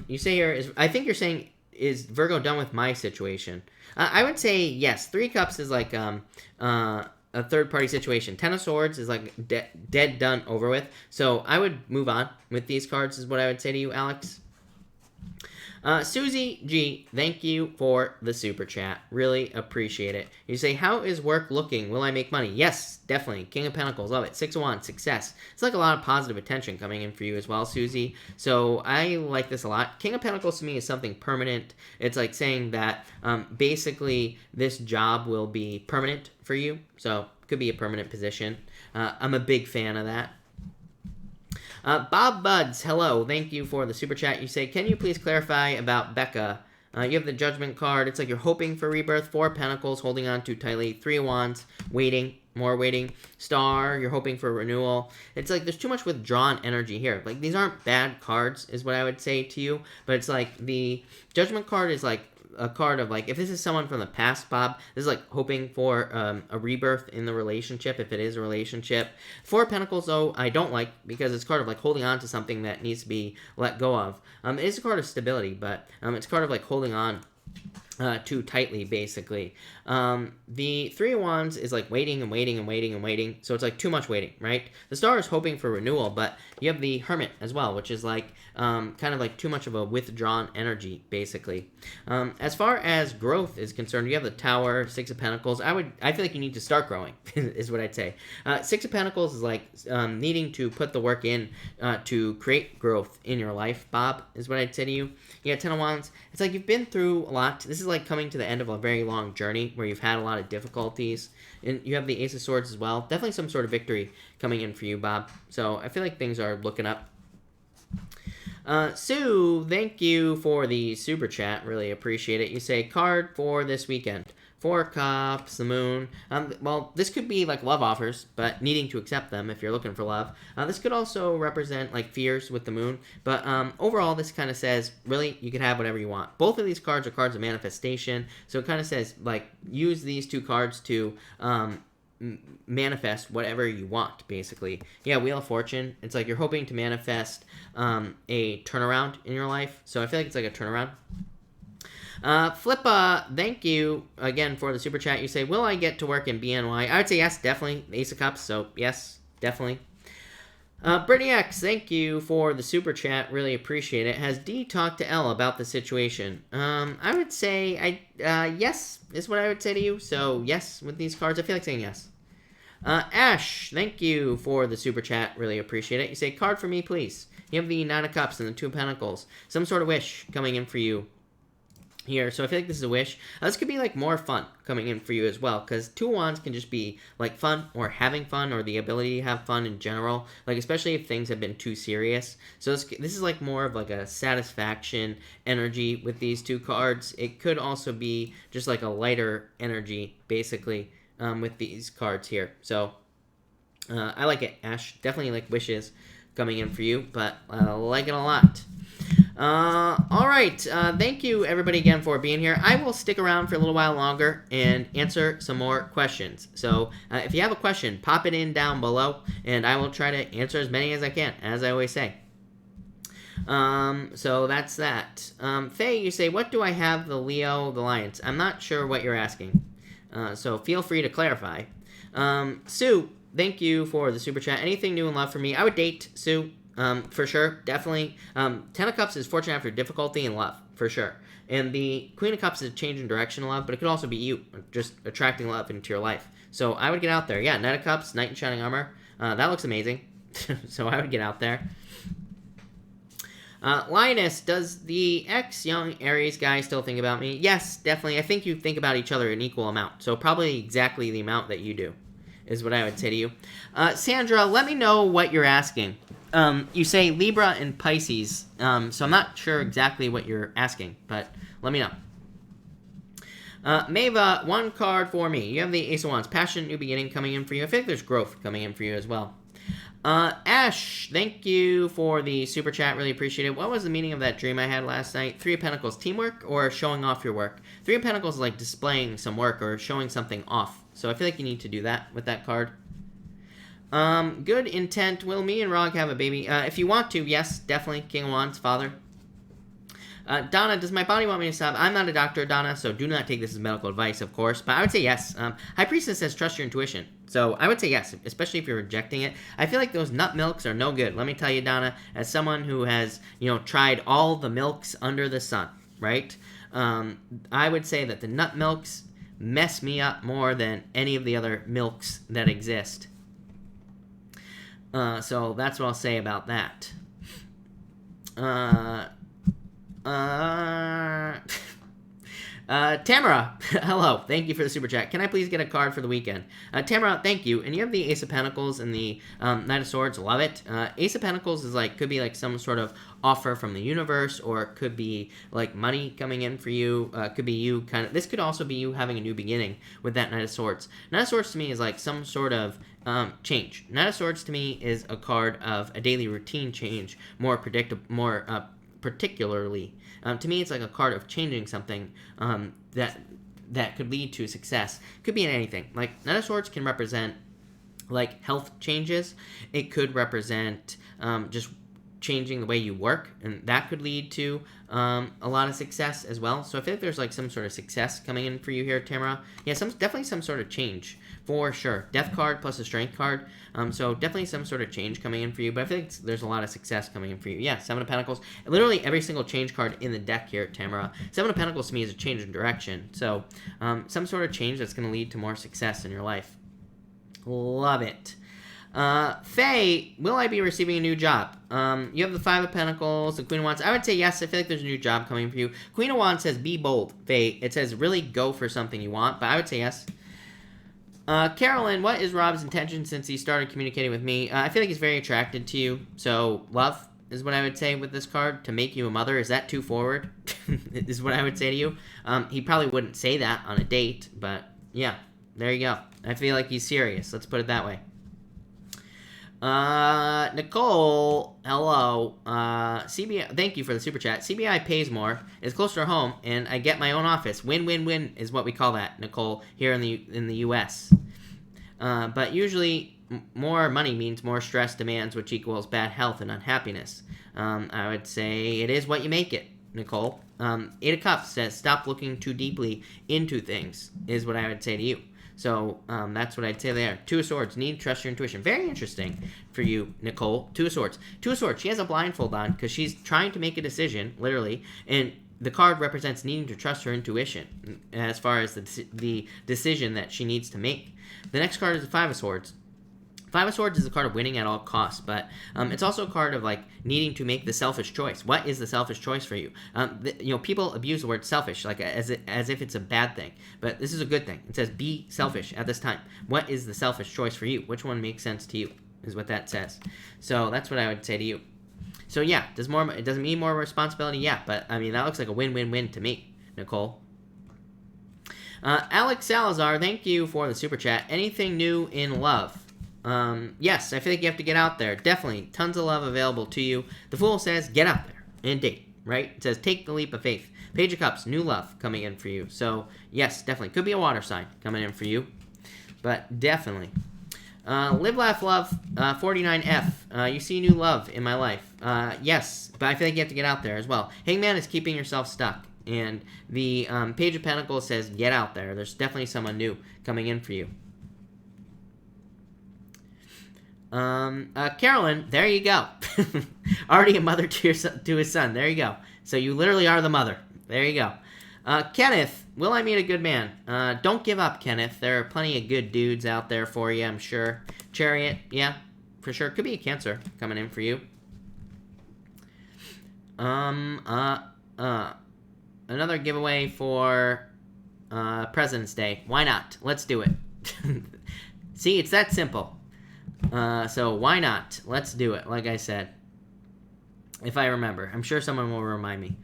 You say here, I think you're saying, is Virgo done with my situation? I would say yes. 3 Cups is like, a third-party situation. Ten of Swords is like dead, done, over with. So I would move on with these cards is what I would say to you, Alex. Susie G, thank you for the super chat. Really appreciate it. You say, how is work looking? Will I make money? Yes, definitely. King of Pentacles, love it. 6 of Wands, success. It's like a lot of positive attention coming in for you as well, Susie. So I like this a lot. King of Pentacles to me is something permanent. It's like saying that basically this job will be permanent for you. So it could be a permanent position. I'm a big fan of that. Bob Buds, hello. Thank you for the super chat. You say, can you please clarify about Becca? You have the Judgment card. It's like you're hoping for rebirth. 4 Pentacles, holding on too tightly. 3 of Wands, waiting, more waiting. Star, you're hoping for renewal. It's like there's too much withdrawn energy here. Like, these aren't bad cards, is what I would say to you. But it's like the Judgment card is like a card of like, if this is someone from the past, Bob, this is like hoping for a rebirth in the relationship, if it is a relationship. 4 Pentacles, though, I don't like, because it's a card of like holding on to something that needs to be let go of. It is a card of stability, but it's a card of like holding on too tightly, basically. The 3 of Wands is like waiting and waiting and waiting and waiting, so it's like too much waiting, right? The Star is hoping for renewal, but you have the Hermit as well, which is like kind of like too much of a withdrawn energy, basically. As far as growth is concerned, you have the Tower, 6 of Pentacles. I feel like you need to start growing, is what I'd say. 6 of Pentacles is like needing to put the work in to create growth in your life, Bob, is what I'd say to you. Yeah, 10 of Wands. It's like you've been through a lot. This is like coming to the end of a very long journey where you've had a lot of difficulties. And you have the Ace of Swords as well. Definitely some sort of victory coming in for you, Bob. So I feel like things are looking up. Sue, thank you for the super chat. Really appreciate it. You say, card for this weekend. 4 Cups, the Moon. Well, this could be like love offers, but needing to accept them if you're looking for love. This could also represent like fears with the Moon. But overall, this kind of says, really, you can have whatever you want. Both of these cards are cards of manifestation. So it kind of says, like, use these 2 cards to manifest whatever you want, basically. Yeah, Wheel of Fortune. It's like you're hoping to manifest a turnaround in your life. So I feel like it's like a turnaround. Flippa, thank you again for the super chat. You say, will I get to work in BNY? I would say yes, definitely. Ace of Cups, so yes, definitely. Brittany X, thank you for the super chat. Really appreciate it. Has D talked to L about the situation? I would say yes, is what I would say to you. So yes, with these cards, I feel like saying yes. Ash, thank you for the super chat. Really appreciate it. You say, card for me, please. You have the 9 of Cups and the 2 of Pentacles. Some sort of wish coming in for you here. So I feel like this is a wish. This could be like more fun coming in for you as well, because 2 Wands can just be like fun or having fun or the ability to have fun in general, like especially if things have been too serious. So this is like more of like a satisfaction energy with these 2 cards. It could also be just like a lighter energy, basically, with these cards here. So I like it, Ash. Definitely like wishes coming in for you, but I like it a lot. All right. Thank you, everybody, again for being here. I will stick around for a little while longer and answer some more questions. So if you have a question, pop it in down below, and I will try to answer as many as I can, as I always say. So that's that. Faye, you say, what do I have the Leo, the Lions? I'm not sure what you're asking. So feel free to clarify. Sue, thank you for the super chat. Anything new in love for me? I would date, Sue. For sure, definitely. 10 of Cups is fortune after difficulty in love, for sure. And the Queen of Cups is a change in direction in love, but it could also be you just attracting love into your life. So I would get out there. Yeah, Knight of Cups, Knight in Shining Armor. That looks amazing. So I would get out there. Linus, does the ex-young Aries guy still think about me? Yes, definitely. I think you think about each other an equal amount. So probably exactly the amount that you do is what I would say to you. Sandra, let me know what you're asking. You say Libra and Pisces, so I'm not sure exactly what you're asking, but let me know. Mava, 1 card for me. You have the Ace of Wands, passion, new beginning coming in for you. I think there's growth coming in for you as well. Ash, thank you for the super chat. Really appreciate it. What was the meaning of that dream I had last night? 3 of Pentacles, teamwork or showing off your work? 3 of Pentacles is like displaying some work or showing something off. So I feel like you need to do that with that card. Good intent. Will me and Rog have a baby? If you want to, yes, definitely. King of Wands, father. Donna, does my body want me to stop? I'm not a doctor, Donna, so do not take this as medical advice, of course. But I would say yes. High Priestess says trust your intuition. So I would say yes, especially if you're rejecting it. I feel like those nut milks are no good. Let me tell you, Donna, as someone who has, tried all the milks under the sun, right? I would say that the nut milks mess me up more than any of the other milks that exist. So that's what I'll say about that. Tamara, hello. Thank you for the super chat. Can I please get a card for the weekend? Tamara, thank you. And you have the Ace of Pentacles and the Knight of Swords. Love it. Ace of Pentacles is could be some sort of offer from the universe, or it could be money coming in for you. Could be you this could also be you having a new beginning with that Knight of Swords. Knight of Swords to me is some sort of change. Knight of Swords to me is a card of a daily routine change, more predictable, more particularly. To me, it's a card of changing something that could lead to success. Could be in anything. Knight of Swords can represent health changes. It could represent just changing the way you work, and that could lead to a lot of success as well. So I feel like there's some sort of success coming in for you here, Tamara. Yeah, definitely some sort of change for sure. Death card plus a strength card. So definitely some sort of change coming in for you, but I feel like there's a lot of success coming in for you. Yeah, Seven of Pentacles. Literally every single change card in the deck here, Tamara. Seven of Pentacles to me is a change in direction. So some sort of change that's going to lead to more success in your life. Love it. Faye, will I be receiving a new job? You have the Five of Pentacles, the Queen of Wands. I would say yes. I feel like there's a new job coming for you. Queen of Wands says be bold, Faye. It says really go for something you want, but I would say yes. Carolyn, what is Rob's intention since he started communicating with me? I feel like he's very attracted to you. So love is what I would say with this card. To make you a mother, is that too forward? Is what I would say to you. He probably wouldn't say that on a date, but yeah, there you go. I feel like he's serious. Let's put it that way. Nicole, hello. CBI, thank you for the super chat. CBI pays more, is closer to home, and I get my own office. Win-win-win is what we call that, Nicole, here in the U.S. But usually more money means more stress demands, which equals bad health and unhappiness. I would say it is what you make it, Nicole. Eight of Cups says stop looking too deeply into things, is what I would say to you. So that's what I'd say there. Two of Swords. Need to trust your intuition. Very interesting for you, Nicole. Two of Swords. Two of Swords. She has a blindfold on because she's trying to make a decision, literally. And the card represents needing to trust her intuition as far as the decision that she needs to make. The next card is the Five of Swords. Five of Swords is a card of winning at all costs, but it's also a card of needing to make the selfish choice. What is the selfish choice for you? People abuse the word selfish as if it's a bad thing, but this is a good thing. It says be selfish at this time. What is the selfish choice for you? Which one makes sense to you? Is what that says. So that's what I would say to you. So yeah, it doesn't mean more responsibility? Yeah, but I mean that looks like a win-win-win to me, Nicole. Alex Salazar, thank you for the super chat. Anything new in love? Yes, I feel like you have to get out there. Definitely, tons of love available to you. The Fool says, get out there and date, right? It says, take the leap of faith. Page of Cups, new love coming in for you. So, yes, definitely. Could be a water sign coming in for you, but definitely. Live, Laugh, Love, 49F. You see new love in my life. Yes, but I feel like you have to get out there as well. Hangman is keeping yourself stuck. And the Page of Pentacles says, get out there. There's definitely someone new coming in for you. Carolyn, there you go. Already a mother to his son. There you go. So you literally are the mother. There you go. Kenneth, will I meet a good man? Don't give up, Kenneth. There are plenty of good dudes out there for you, I'm sure. Chariot, yeah, for sure. Could be a Cancer coming in for you. Another giveaway for President's Day. Why not? Let's do it. See, it's that simple. So why not? Let's do it, like I said. If I remember. I'm sure someone will remind me.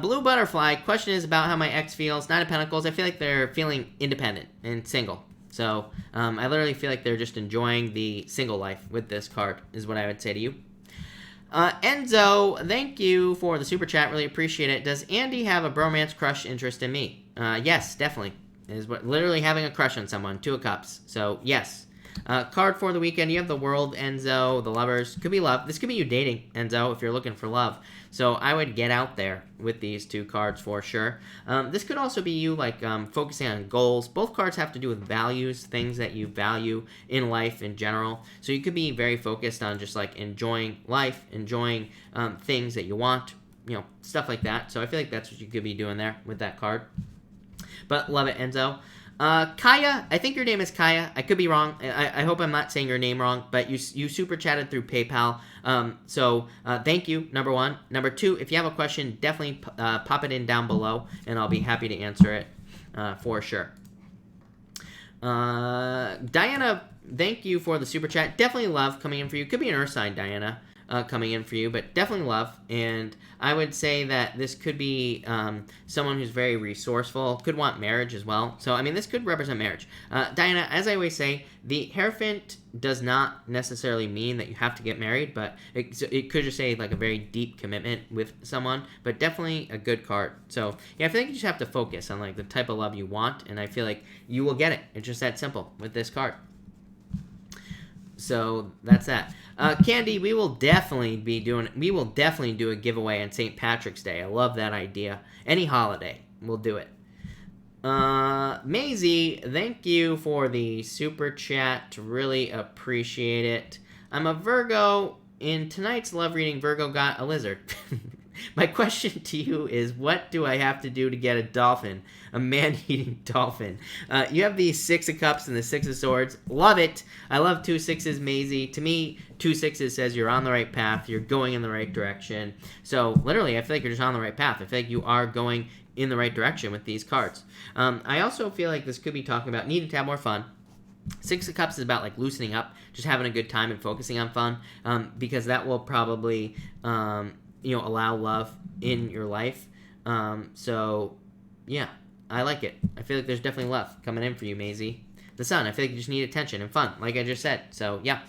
Blue Butterfly, question is about how my ex feels. Nine of Pentacles, I feel like they're feeling independent and single. So, I literally feel like they're just enjoying the single life with this card, is what I would say to you. Enzo, thank you for the super chat. Really appreciate it. Does Andy have a bromance crush interest in me? Yes, definitely. Is what literally having a crush on someone. Two of Cups. So, yes. Card for the weekend, you have the World, Enzo, the Lovers. Could be love. This could be you dating, Enzo, if you're looking for love. So I would get out there with these 2 cards for sure. This could also be you, like, focusing on goals. Both cards have to do with values, things that you value in life in general. So you could be very focused on just, like, enjoying life, enjoying things that you want, stuff like that. So I feel like that's what you could be doing there with that card. But love it, Enzo. Kaya, I think your name is Kaya. I could be wrong. I hope I'm not saying your name wrong, but you super chatted through PayPal. So thank you, number 1. Number 2, if you have a question, definitely pop it in down below, and I'll be happy to answer it for sure. Diana, thank you for the super chat. Definitely love coming in for you. Could be an earth sign, Diana. Coming in for you, but definitely love. And I would say that this could be someone who's very resourceful, could want marriage as well. So, I mean, this could represent marriage. Diana, as I always say, the Hierophant does not necessarily mean that you have to get married, but it could just say like a very deep commitment with someone, but definitely a good card. So, yeah, I think you just have to focus on like the type of love you want, and I feel like you will get it. It's just that simple with this card. So that's that. Candy, we will definitely do a giveaway on St. Patrick's Day. I love that idea. Any holiday, we'll do it. Maisie, thank you for the super chat. Really appreciate it. I'm a Virgo. In tonight's love reading, Virgo got a lizard. My question to you is, what do I have to do to get a dolphin? A man-eating dolphin. You have the 6 of Cups and the 6 of Swords. Love it. I love 2 6s, Maisie. To me, 2 6s says you're on the right path. You're going in the right direction. So, literally, I feel like you're just on the right path. I feel like you are going in the right direction with these cards. I also feel like this could be talking about needing to have more fun. 6 of Cups is about like loosening up, just having a good time and focusing on fun, because that will probably allow love in your life. So yeah, I like it. I feel like there's definitely love coming in for you, Maisie. The Sun, I feel like you just need attention and fun, like I just said. So yeah.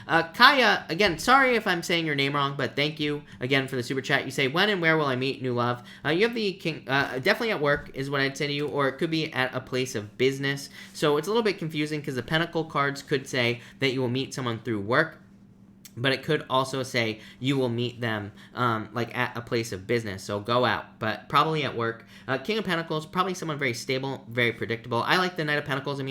Kaya, again, sorry if I'm saying your name wrong, but thank you again for the super chat. You say, when and where will I meet new love? You have the King, definitely at work is what I'd say to you, or it could be at a place of business. So it's a little bit confusing because the Pentacle cards could say that you will meet someone through work, but it could also say you will meet them like at a place of business. So go out, but probably at work. King of Pentacles, probably someone very stable, very predictable. I like the Knight of Pentacles,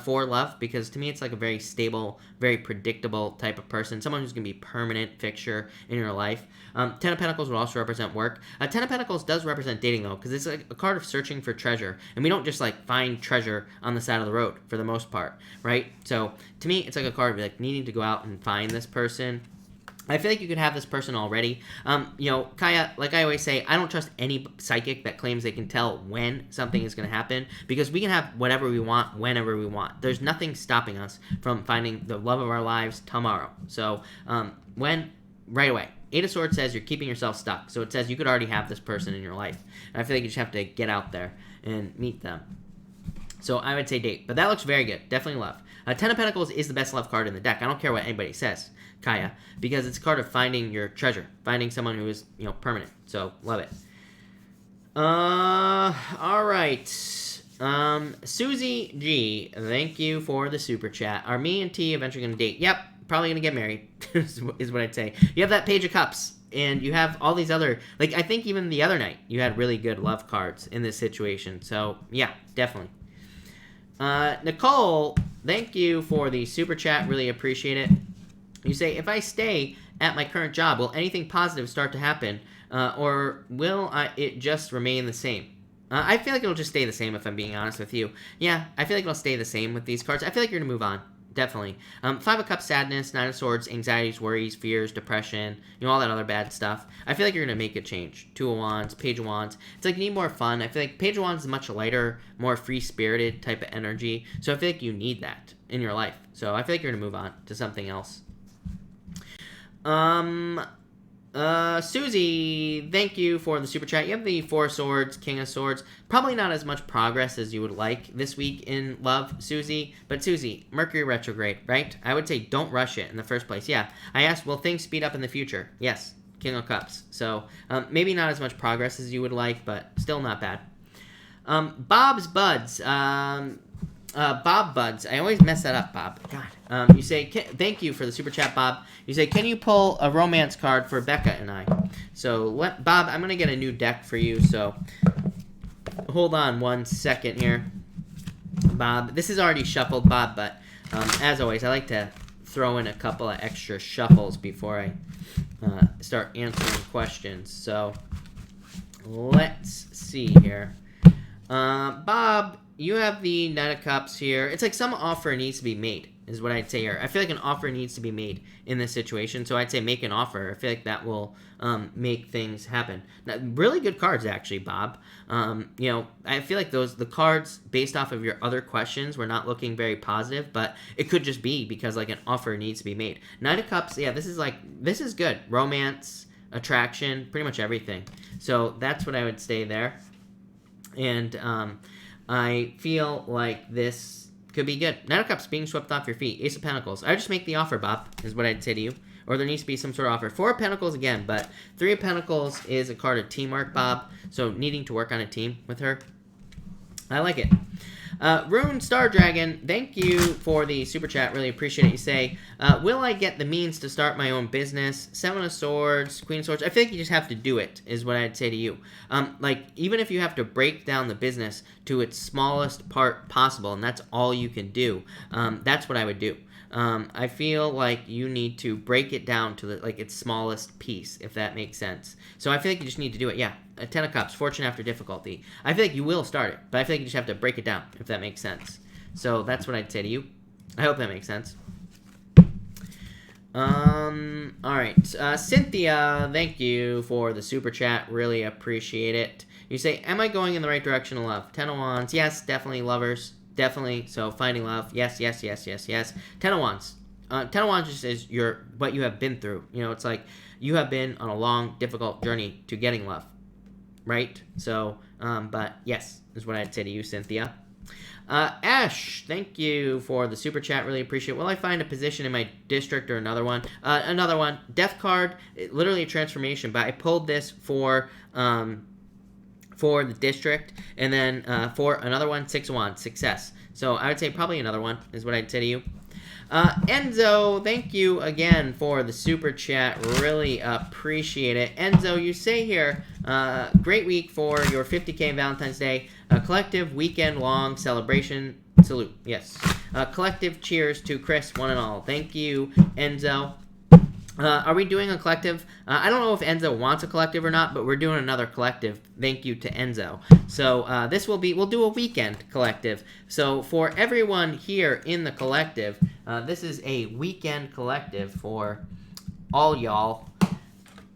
for love, because to me it's like a very stable, very predictable type of person. Someone who's going to be permanent fixture in your life. 10 of Pentacles would also represent work. 10 of Pentacles does represent dating, though, because it's like a card of searching for treasure. And we don't just like find treasure on the side of the road for the most part, right? So to me, it's like a card of like needing to go out and find this person. I feel like you could have this person already. Kaya, like I always say, I don't trust any psychic that claims they can tell when something is going to happen, because we can have whatever we want, whenever we want. There's nothing stopping us from finding the love of our lives tomorrow. So right away. 8 of Swords says you're keeping yourself stuck. So it says you could already have this person in your life. And I feel like you just have to get out there and meet them. So I would say date. But that looks very good. Definitely love. 10 of Pentacles is the best love card in the deck. I don't care what anybody says, Kaya, because it's a card of finding your treasure. Finding someone who is, permanent. So love it. All right. Susie G, thank you for the super chat. Are me and T eventually going to date? Yep. Probably going to get married is what I'd say. You have that Page of Cups, and you have all these other, like, I think even the other night you had really good love cards in this situation. So yeah, definitely. Nicole, thank you for the super chat. Really appreciate it. You say, if I stay at my current job, will anything positive start to happen, or will it just remain the same? I feel like it'll just stay the same, if I'm being honest with you. Yeah, I feel like it'll stay the same with these cards. I feel like you're going to move on. Definitely. 5 of Cups, sadness, 9 of Swords, anxieties, worries, fears, depression, all that other bad stuff. I feel like you're going to make a change. 2 of Wands, Page of Wands. It's like you need more fun. I feel like Page of Wands is much lighter, more free-spirited type of energy. So I feel like you need that in your life. So I feel like you're going to move on to something else. Susie, thank you for the super chat. You have the 4 of Swords, King of Swords. Probably not as much progress as you would like this week in love, Susie. But Susie, Mercury retrograde, right? I would say don't rush it in the first place. Yeah, I asked, will things speed up in the future? Yes, King of Cups. So maybe not as much progress as you would like, but still not bad. Bob's Buds. Bob Buds. I always mess that up, Bob. God. You say, thank you for the super chat, Bob. You say, can you pull a romance card for Becca and I? So, Bob, I'm going to get a new deck for you. So, hold on 1 second here. Bob, this is already shuffled, Bob, but as always, I like to throw in a couple of extra shuffles before I start answering questions. So, let's see here. Bob, you have the Knight of Cups here. It's like some offer needs to be made, is what I'd say here. I feel like an offer needs to be made in this situation, so I'd say make an offer. I feel like that will make things happen. Now, really good cards, actually, Bob. You know, I feel like the cards, based off of your other questions, were not looking very positive, but it could just be because, like, an offer needs to be made. Knight of Cups, yeah, this is good. Romance, attraction, pretty much everything. So that's what I would say there. And I feel like this could be good. Knight of Cups being swept off your feet. Ace of Pentacles. I would just make the offer, Bob, is what I'd say to you. Or there needs to be some sort of offer. 4 of Pentacles again, but 3 of Pentacles is a card of teamwork, Bob. So needing to work on a team with her. I like it. Rune Star Dragon, thank you for the super chat. Really appreciate it. You say, will I get the means to start my own business? 7 of Swords, Queen of Swords. I feel like you just have to do it, is what I'd say to you. Like, even if you have to break down the business to its smallest part possible, and that's all you can do, that's what I would do. I feel like you need to break it down to its smallest piece, if that makes sense. So I feel like you just need to do it. Yeah, a 10 of Cups, fortune after difficulty. I feel like you will start it, but I feel like you just have to break it down, if that makes sense. So that's what I'd say to you. I hope that makes sense. All right. Cynthia, thank you for the super chat. Really appreciate it. You say, am I going in the right direction in love? 10 of Wands. Yes, definitely lovers. Definitely. So finding love. Yes, yes, yes, yes, yes. 10 of Wands. 10 of Wands just is what you have been through. You know, it's like you have been on a long, difficult journey to getting love. Right? So, but yes, is what I'd say to you, Cynthia. Ash, thank you for the super chat. Really appreciate it. Will I find a position in my district or another one? Another one. Death card, literally a transformation, but I pulled this for the district, and then for another one, 6 of Wands, success. So I would say probably another one is what I'd say to you. Enzo, thank you again for the super chat. Really appreciate it. Enzo, you say here, great week for your 50K Valentine's Day. A collective weekend-long celebration. Salute. Yes. Collective cheers to Chris, one and all. Thank you, Enzo. Are we doing a collective? I don't know if Enzo wants a collective or not, but we're doing another collective. Thank you to Enzo. So we'll do a weekend collective. So for everyone here in the collective, this is a weekend collective for all y'all,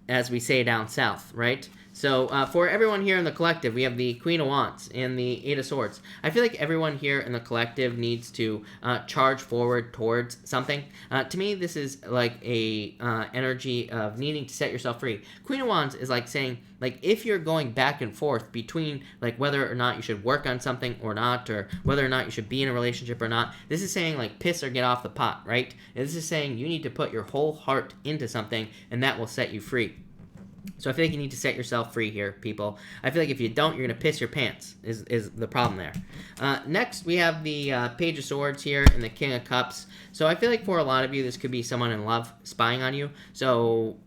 as we say down south, right? So for everyone here in the collective, we have the Queen of Wands and the 8 of Swords. I feel like everyone here in the collective needs to charge forward towards something. To me, this is like a energy of needing to set yourself free. Queen of Wands is like saying, like, if you're going back and forth between like whether or not you should work on something or not, or whether or not you should be in a relationship or not, this is saying like piss or get off the pot, right? And this is saying you need to put your whole heart into something, and that will set you free. So I feel like you need to set yourself free here, people. I feel like if you don't, you're going to piss your pants, is the problem there. Next, we have the Page of Swords here and the King of Cups. So I feel like for a lot of you, this could be someone in love spying on you. So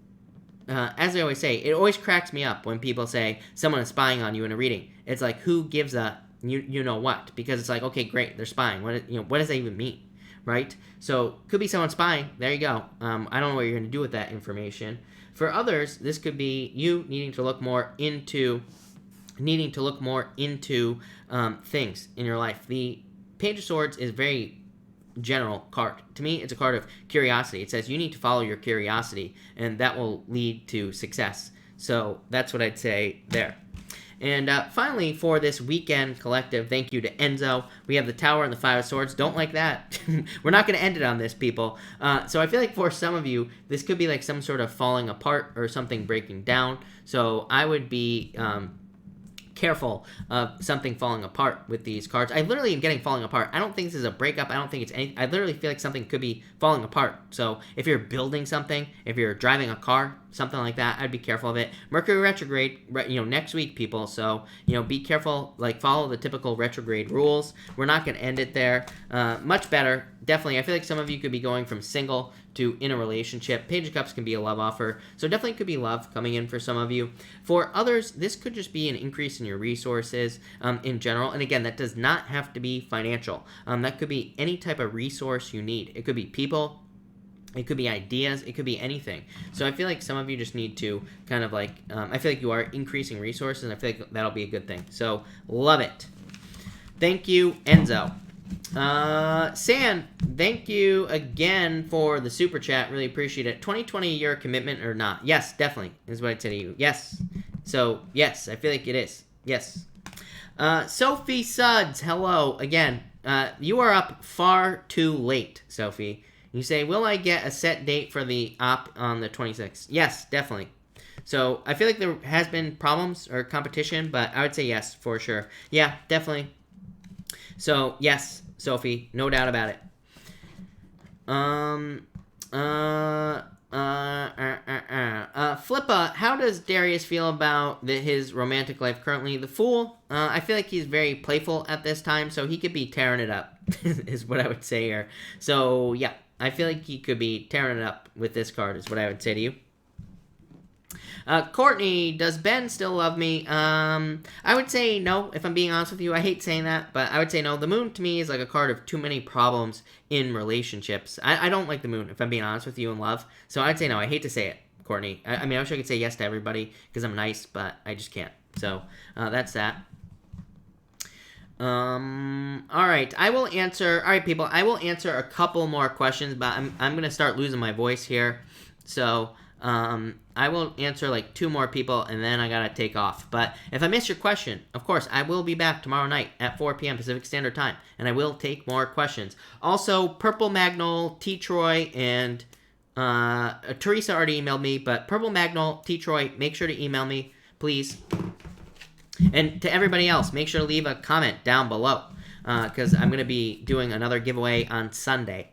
as I always say, it always cracks me up when people say someone is spying on you in a reading. It's like, who gives a you know what? Because it's like, okay, great, they're spying. What does that even mean? Right? So could be someone spying. There you go. I don't know what you're going to do with that information. For others, this could be you needing to look more into things in your life. The Page of Swords is a very general card. To me, it's a card of curiosity. It says you need to follow your curiosity, and that will lead to success. So that's what I'd say there. And finally, for this weekend collective, thank you to Enzo. We have the Tower and the 5 of Swords. Don't like that. We're not going to end it on this, people. So I feel like for some of you, this could be like some sort of falling apart or something breaking down. So I would be careful of something falling apart with these cards. I literally am getting falling apart. I don't think this is a breakup. I don't think it's anything. I literally feel like something could be falling apart. So if you're building something, if you're driving a car, something like that. I'd be careful of it. Mercury retrograde, next week, people. So, be careful, like follow the typical retrograde rules. We're not going to end it there. Much better. Definitely. I feel like some of you could be going from single to in a relationship. Page of Cups can be a love offer. So definitely could be love coming in for some of you. For others, this could just be an increase in your resources in general. And again, that does not have to be financial. That could be any type of resource you need. It could be people. It could be ideas. It could be anything. So I feel like some of you just need to kind of like, I feel like you are increasing resources, and I feel like that'll be a good thing. So love it. Thank you, Enzo. San, thank you again for the super chat. Really appreciate it. 2020 a year of commitment or not? Yes, definitely is what I'd say to you. Yes. So, yes, I feel like it is. Yes. Sophie Suds, hello again. You are up far too late, Sophie. You say, will I get a set date for the op on the 26th? Yes, definitely. So, I feel like there has been problems or competition, but I would say yes, for sure. Yeah, definitely. So, yes, Sophie, no doubt about it. Flippa, how does Darius feel about his romantic life currently? The Fool, I feel like he's very playful at this time, so he could be tearing it up, is what I would say here. So, yeah, I feel like he could be tearing it up with this card, is what I would say to you. Courtney, does Ben still love me? I would say no, if I'm being honest with you. I hate saying that, but I would say no. The Moon, to me, is like a card of too many problems in relationships. I don't like the Moon, if I'm being honest with you, in love. So I'd say no. I hate to say it, Courtney. I mean, I wish I could say yes to everybody, because I'm nice, but I just can't. So, that's that. Alright, I will answer... Alright, people, I will answer a couple more questions, but I'm going to start losing my voice here. So... I will answer like 2 more people, and then I gotta take off. But if I miss your question, of course, I will be back tomorrow night at 4 p.m. Pacific Standard Time, and I will take more questions. Also, Purple Magnol, T. Troy, and Teresa already emailed me, but Purple Magnol, T. Troy, make sure to email me, please. And to everybody else, make sure to leave a comment down below, because I'm going to be doing another giveaway on Sunday.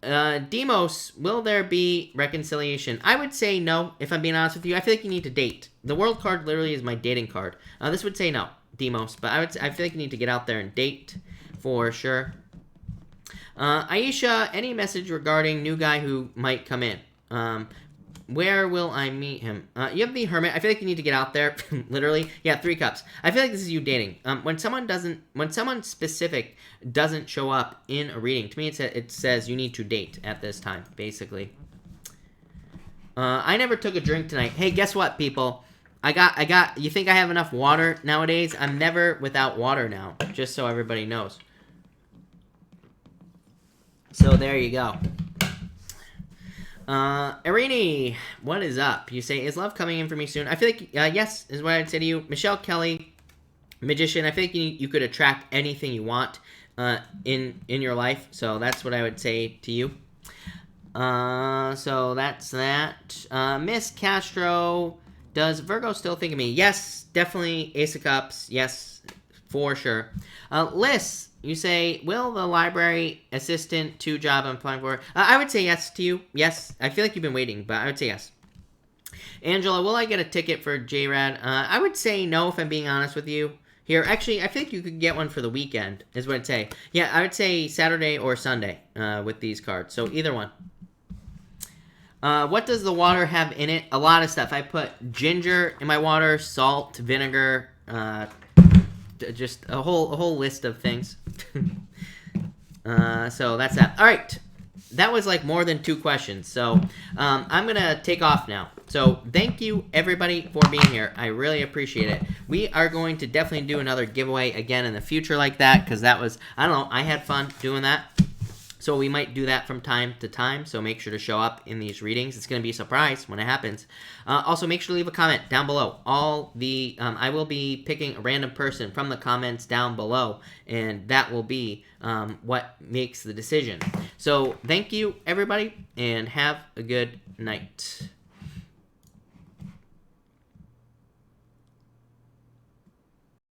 Demos, will there be reconciliation? I would say no, if I'm being honest with you. I feel like you need to date. The World card literally is my dating card. This would say no, Demos, but I feel like you need to get out there and date for sure. Aisha, any message regarding new guy who might come in? Where will I meet him? You have the Hermit. I feel like you need to get out there, literally. Yeah, 3 cups. I feel like this is you dating. When someone specific doesn't show up in a reading, to me it says you need to date at this time, basically. I never took a drink tonight. Hey, guess what, people? You think I have enough water nowadays? I'm never without water now, just so everybody knows. So there you go. Irini, what is up? You say, is love coming in for me soon? I feel like, yes, is what I'd say to you. Michelle Kelly, Magician, I feel like you could attract anything you want in your life. So that's what I would say to you. So that's that. Miss Castro, does Virgo still think of me? Yes, definitely. Ace of Cups, yes, for sure. Liz, you say, will the library assistant 2 job I'm applying for? I would say yes to you. Yes. I feel like you've been waiting, but I would say yes. Angela, will I get a ticket for JRAD? I would say no, if I'm being honest with you. Here, actually, I think you could get one for the weekend, is what I'd say. Yeah, I would say Saturday or Sunday with these cards. So either one. What does the water have in it? A lot of stuff. I put ginger in my water, salt, vinegar, just a whole list of things. So that's that. All right, that was like more than 2 questions. So I'm gonna take off now. So thank you everybody for being here. I really appreciate it. We are going to definitely do another giveaway again in the future like that, because that was, I don't know, I had fun doing that. So we might do that from time to time, so make sure to show up in these readings. It's going to be a surprise when it happens. Also, make sure to leave a comment down below. I will be picking a random person from the comments down below, and that will be what makes the decision. So thank you, everybody, and have a good night.